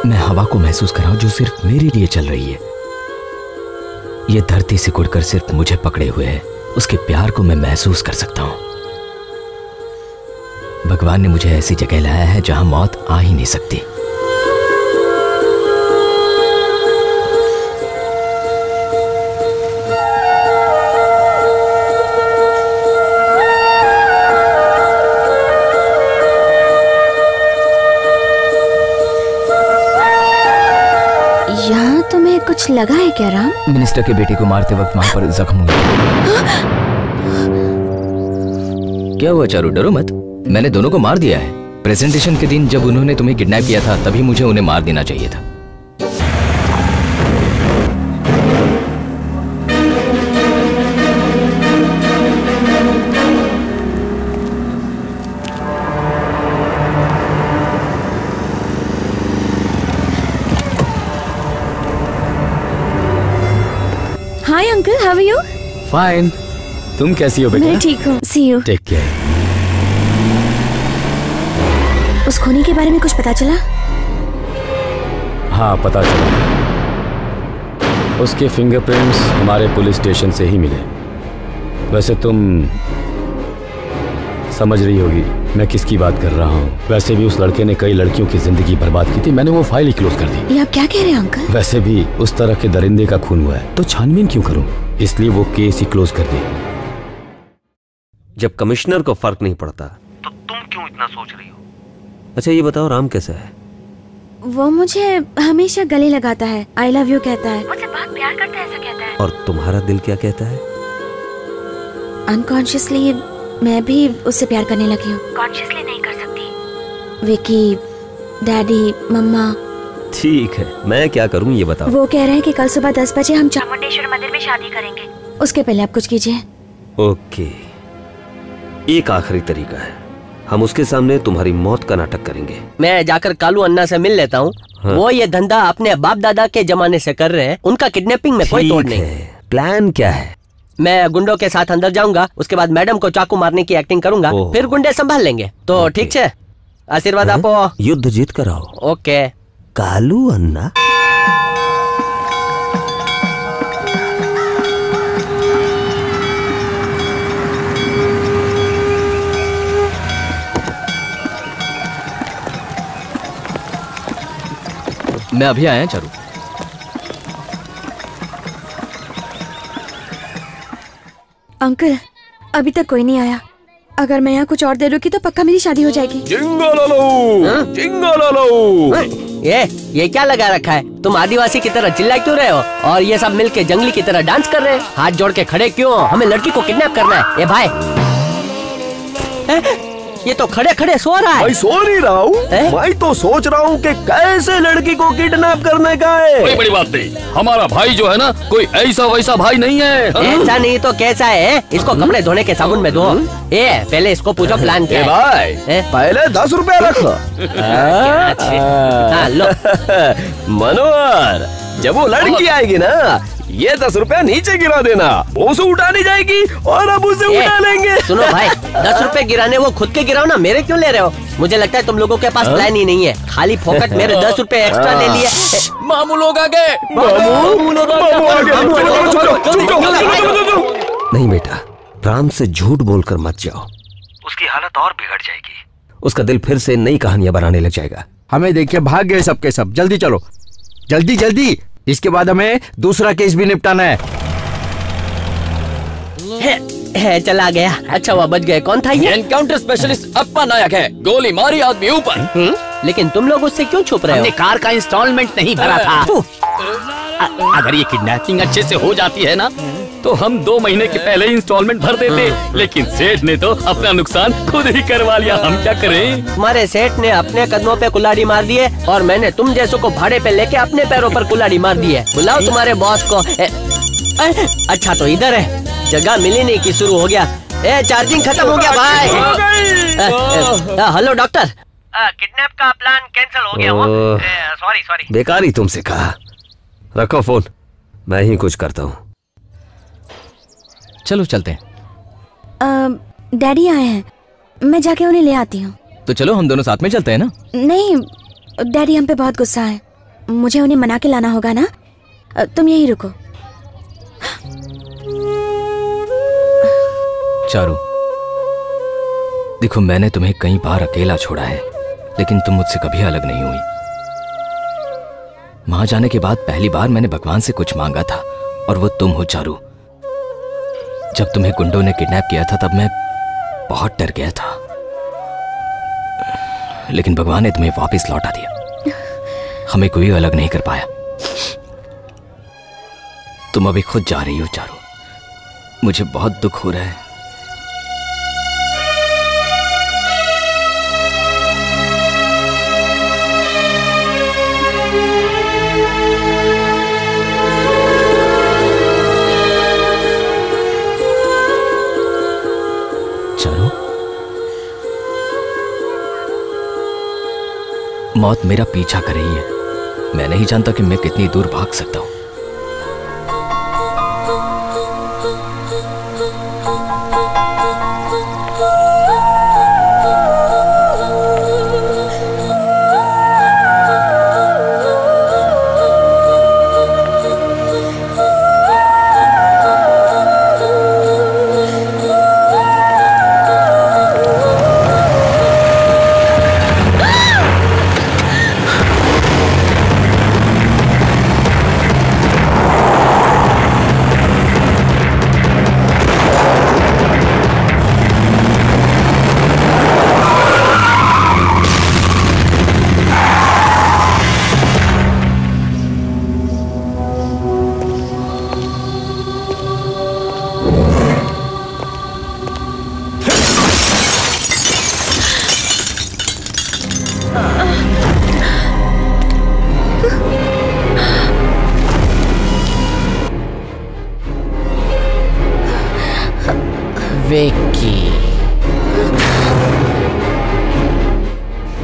मैं हवा को महसूस कर रहा हूं जो सिर्फ मेरे लिए चल रही है। ये धरती सिकुड़कर सिर्फ मुझे पकड़े हुए है। उसके प्यार को मैं महसूस कर सकता हूं। भगवान ने मुझे ऐसी जगह लाया है जहां मौत आ ही नहीं सकती। यहाँ तुम्हें कुछ लगा है क्या राम? मिनिस्टर के बेटे को मारते वक्त वहां पर जख्म हुआ। क्या हुआ चारू, डरो मत। मैंने दोनों को मार दिया है। प्रेजेंटेशन के दिन जब उन्होंने तुम्हें किडनैप किया था तभी मुझे उन्हें मार देना चाहिए था। Hi uncle, how are you? Fine. तुम कैसी हो बेटा? मैं ठीक हूँ। See you. Take care. उस खूनी के बारे में कुछ पता चला? हाँ, पता चला। उसके फिंगरप्रिंट्स हमारे पुलिस स्टेशन से ही मिले। वैसे तुम समझ रही होगी मैं किसकी बात कर रहा हूँ। वैसे भी उस लड़के ने कई लड़कियों की जिंदगी बर्बाद की थी। मैंने वो फाइल ही क्लोज कर दी। ये आप क्या कह रहे हैं अंकल? वैसे भी उस तरह के दरिंदे का खून हुआ है तो छानबीन क्यों करूं, इसलिए वो केस ही क्लोज कर दी। जब कमिश्नर को फर्क नहीं पड़ता तो तुम क्यों इतना सोच रही हो? अच्छा ये बताओ, राम कैसा है? वो मुझे हमेशा गले लगाता है, आई लव यू कहता है, मुझसे बहुत प्यार करता है ऐसा कहता है। और तुम्हारा दिल क्या कहता है? अनकॉन्शियसली मैं भी उससे प्यार करने लगी हूँ। कॉन्शियसली नहीं कर सकती। विकी, डैडी, मम्मा। ठीक है, मैं क्या करूँ ये बताओ। वो कह रहे हैं कि कल सुबह 10 बजे हम चामुंडेश्वरी मंदिर में शादी करेंगे। उसके पहले आप कुछ कीजिए। ओके, एक आखिरी तरीका है। हम उसके सामने तुम्हारी मौत का नाटक करेंगे। मैं जाकर कालू अन्ना से मिल लेता हूँ। हाँ। वो ये धंधा अपने बाप दादा के जमाने से कर रहे हैं। उनका किडनैपिंग में कोई तोड़ नहीं है। प्लान क्या है? मैं गुंडों के साथ अंदर जाऊंगा, उसके बाद मैडम को चाकू मारने की एक्टिंग करूंगा, फिर गुंडे संभाल लेंगे। तो ठीक है, आशीर्वाद आपो। युद्ध जीत कर आओ। ओके। कालू अन्ना? मैं अभी आया चारू। अंकल, अभी तक कोई नहीं आया। अगर मैं यहाँ कुछ और दे रुकी तो पक्का मेरी शादी हो जाएगी। ये क्या लगा रखा है? तुम आदिवासी की तरह चिल्ला क्यों रहे हो? और ये सब मिलके जंगली की तरह डांस कर रहे हैं। हाथ जोड़ के खड़े क्यों? हमें लड़की को किडनैप करना है। ए भाई, ये तो खड़े खड़े सो रहा है। मैं सो नहीं रहा हूँ, मैं तो सोच रहा हूँ कि कैसे लड़की को किडनैप करने का है। कोई बड़ी बात नहीं, हमारा भाई जो है ना कोई ऐसा वैसा भाई नहीं है। ऐसा नहीं तो कैसा है? इसको कपड़े धोने के साबुन में धो। पहले इसको पूछो प्लान क्या है। भाई पहले 10 रुपया रखो। लो मनोहर, जब वो लड़की आएगी ना, ये 10 रुपया नीचे गिरा देना। वो उसे उठानी जाएगी और अब उसे उठा लेंगे। सुनो भाई, 10 रुपए गिराने वो खुद के गिराओ ना, मेरे क्यों ले रहे हो? मुझे लगता है तुम लोगों के पास प्लान ही नहीं है। खाली फोकट मेरे 10 रुपए एक्स्ट्रा ले लिए। मामू लोग आ गए। नहीं बेटा, राम से झूठ बोलकर मत जाओ, उसकी हालत और बिगड़ जाएगी। उसका दिल फिर से नई कहानियां बनाने लग जाएगा। हमें देखिए भाग गए सबके सब। जल्दी चलो। जल्दी जल्दी, इसके बाद हमें दूसरा केस भी निपटाना है। चला गया। अच्छा हुआ बच गए। कौन था ये? एनकाउंटर स्पेशलिस्ट अप्पा नायक है। गोली मारी, आदमी ऊपर। लेकिन तुम लोग उससे क्यों छुप रहे हो? हमने कार का इंस्टॉलमेंट नहीं भरा था। अगर ये किडनैपिंग अच्छे से हो जाती है ना, तो हम 2 महीने के पहले ही इंस्टॉलमेंट भर देते। लेकिन सेठ ने तो अपना नुकसान खुद ही करवा लिया। हम क्या करें? तुम्हारे सेठ ने अपने कदमों पे कुल्हाड़ी मार दी है और मैंने तुम जैसों को भाड़े पे लेके अपने पैरों पर कुल्हाड़ी मार दी है। बुलाओ तुम्हारे बॉस को। अच्छा तो इधर है। जगह मिली नहीं कि शुरू हो गया। चार्जिंग खत्म हो गया भाई। Hello doctor. किडनैप का प्लान कैंसिल हो गया। सॉरी। बेकार ही तुमसे कहा। रखो फोन, मैं ही कुछ करता हूँ। चलो चलते हैं। डैडी आए हैं, मैं जाके उन्हें ले आती हूँ। तो चलो हम दोनों साथ में चलते हैं ना। नहीं, डैडी हम पे बहुत गुस्सा है। मुझे उन्हें मना के लाना होगा ना। तुम यहीं रुको। चारू, देखो मैंने तुम्हें कई बार अकेला छोड़ा है, लेकिन तुम मुझसे कभी अलग नहीं हुई। वहां जाने के बाद पहली बार मैंने भगवान से कुछ मांगा था, और वो तुम हो चारू। जब तुम्हें गुंडों ने किडनैप किया था तब मैं बहुत डर गया था, लेकिन भगवान ने तुम्हें वापस लौटा दिया। हमें कोई अलग नहीं कर पाया। तुम अभी खुद जा रही हो चारू, मुझे बहुत दुख हो रहा है। मौत मेरा पीछा कर रही है। मैं नहीं जानता कि मैं कितनी दूर भाग सकता हूं।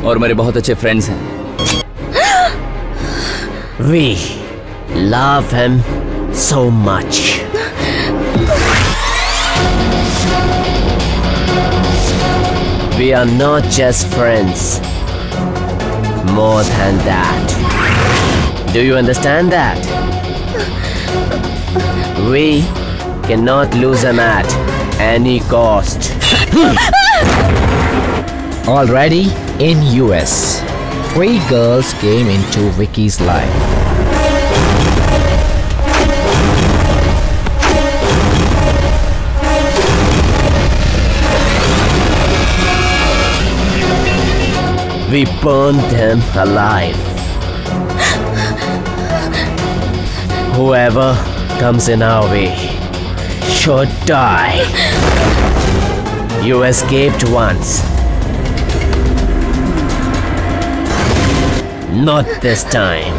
और मेरे बहुत अच्छे फ्रेंड्स हैं। We love him so much. We are not just friends. More than that. Do you understand that? We cannot lose him at any cost. Already in US, 3 girls came into Vicky's life. We burned them alive. Whoever comes in our way should die. You escaped once. Not this time.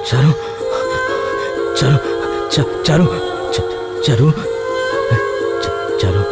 Charu Charu Charu Charu Charu Charu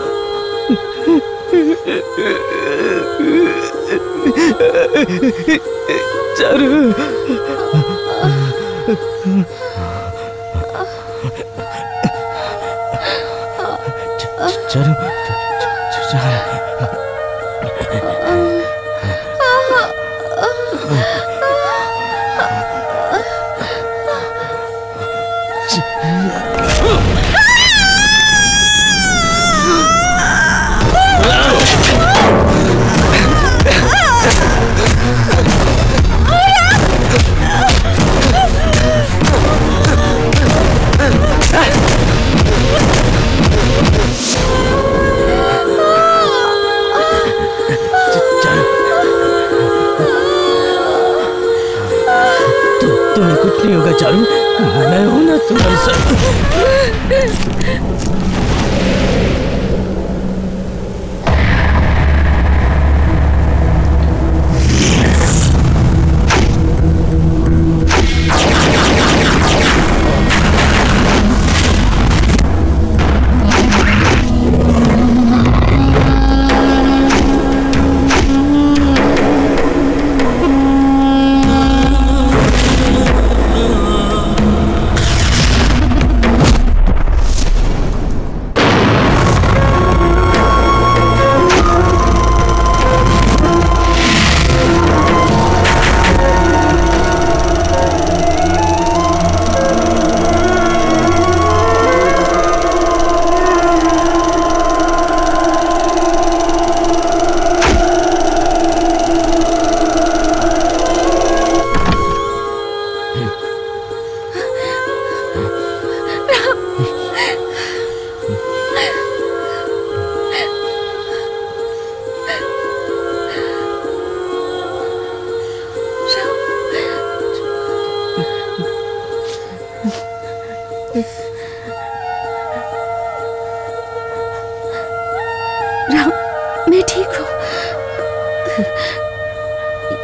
तुम्हें कुछ नहीं होगा चारू, मैं हूं ना तुम्हारे साथ। राम, मैं ठीक हूँ।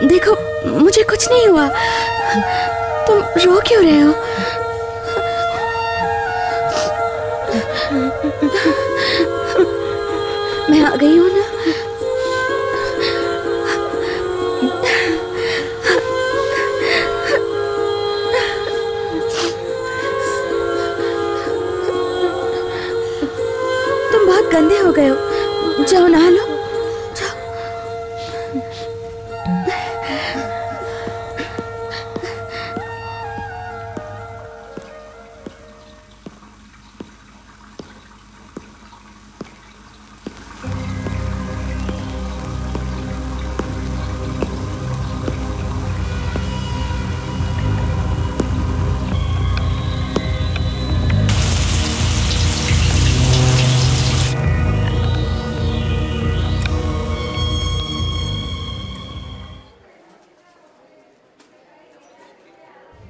देखो, मुझे कुछ नहीं हुआ। तुम रो क्यों रहे हो? मैं आ गई हूँ ना। तुम बहुत गंदे हो गए हो, जाओ नहा लो।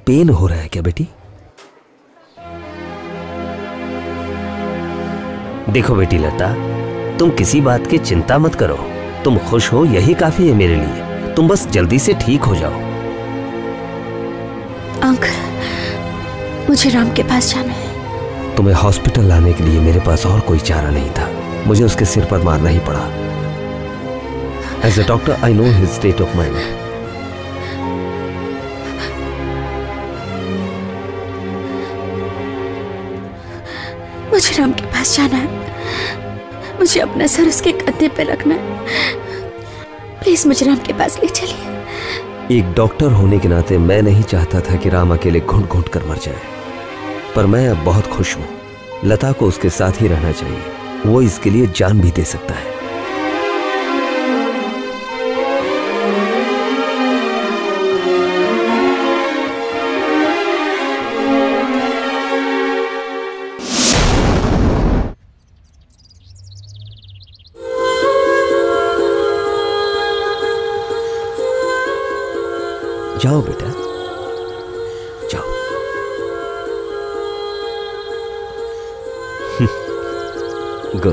पेन हो रहा है क्या बेटी? देखो बेटी लता, तुम किसी बात की चिंता मत करो। तुम खुश हो यही काफी है मेरे लिए। तुम बस जल्दी से ठीक हो जाओ। अंकल, मुझे राम के पास जाना है। तुम्हें हॉस्पिटल लाने के लिए मेरे पास और कोई चारा नहीं था। मुझे उसके सिर पर मारना ही पड़ा। As a doctor I know his state of mind. मुझे राम के पास जाना है। मुझे अपना सर उसके कंधे पे रखना है। प्लीज मुझे राम के पास ले चलिए। एक डॉक्टर होने के नाते मैं नहीं चाहता था कि राम अकेले घुट घुट कर मर जाए, पर मैं अब बहुत खुश हूं। लता को उसके साथ ही रहना चाहिए। वो इसके लिए जान भी दे सकता है। जाओ बेटा, जाओ। गो।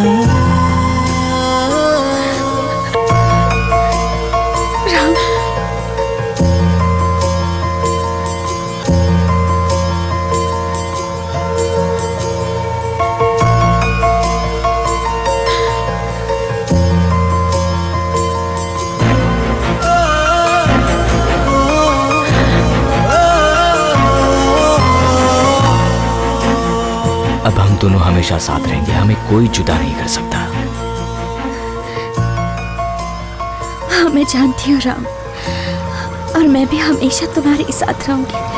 राम, अब हम दोनों हमेशा साथ रहेंगे, हमें कोई जुदा नहीं कर सकता। हाँ मैं जानती हूँ राम, और मैं भी हमेशा तुम्हारे साथ रहूंगी।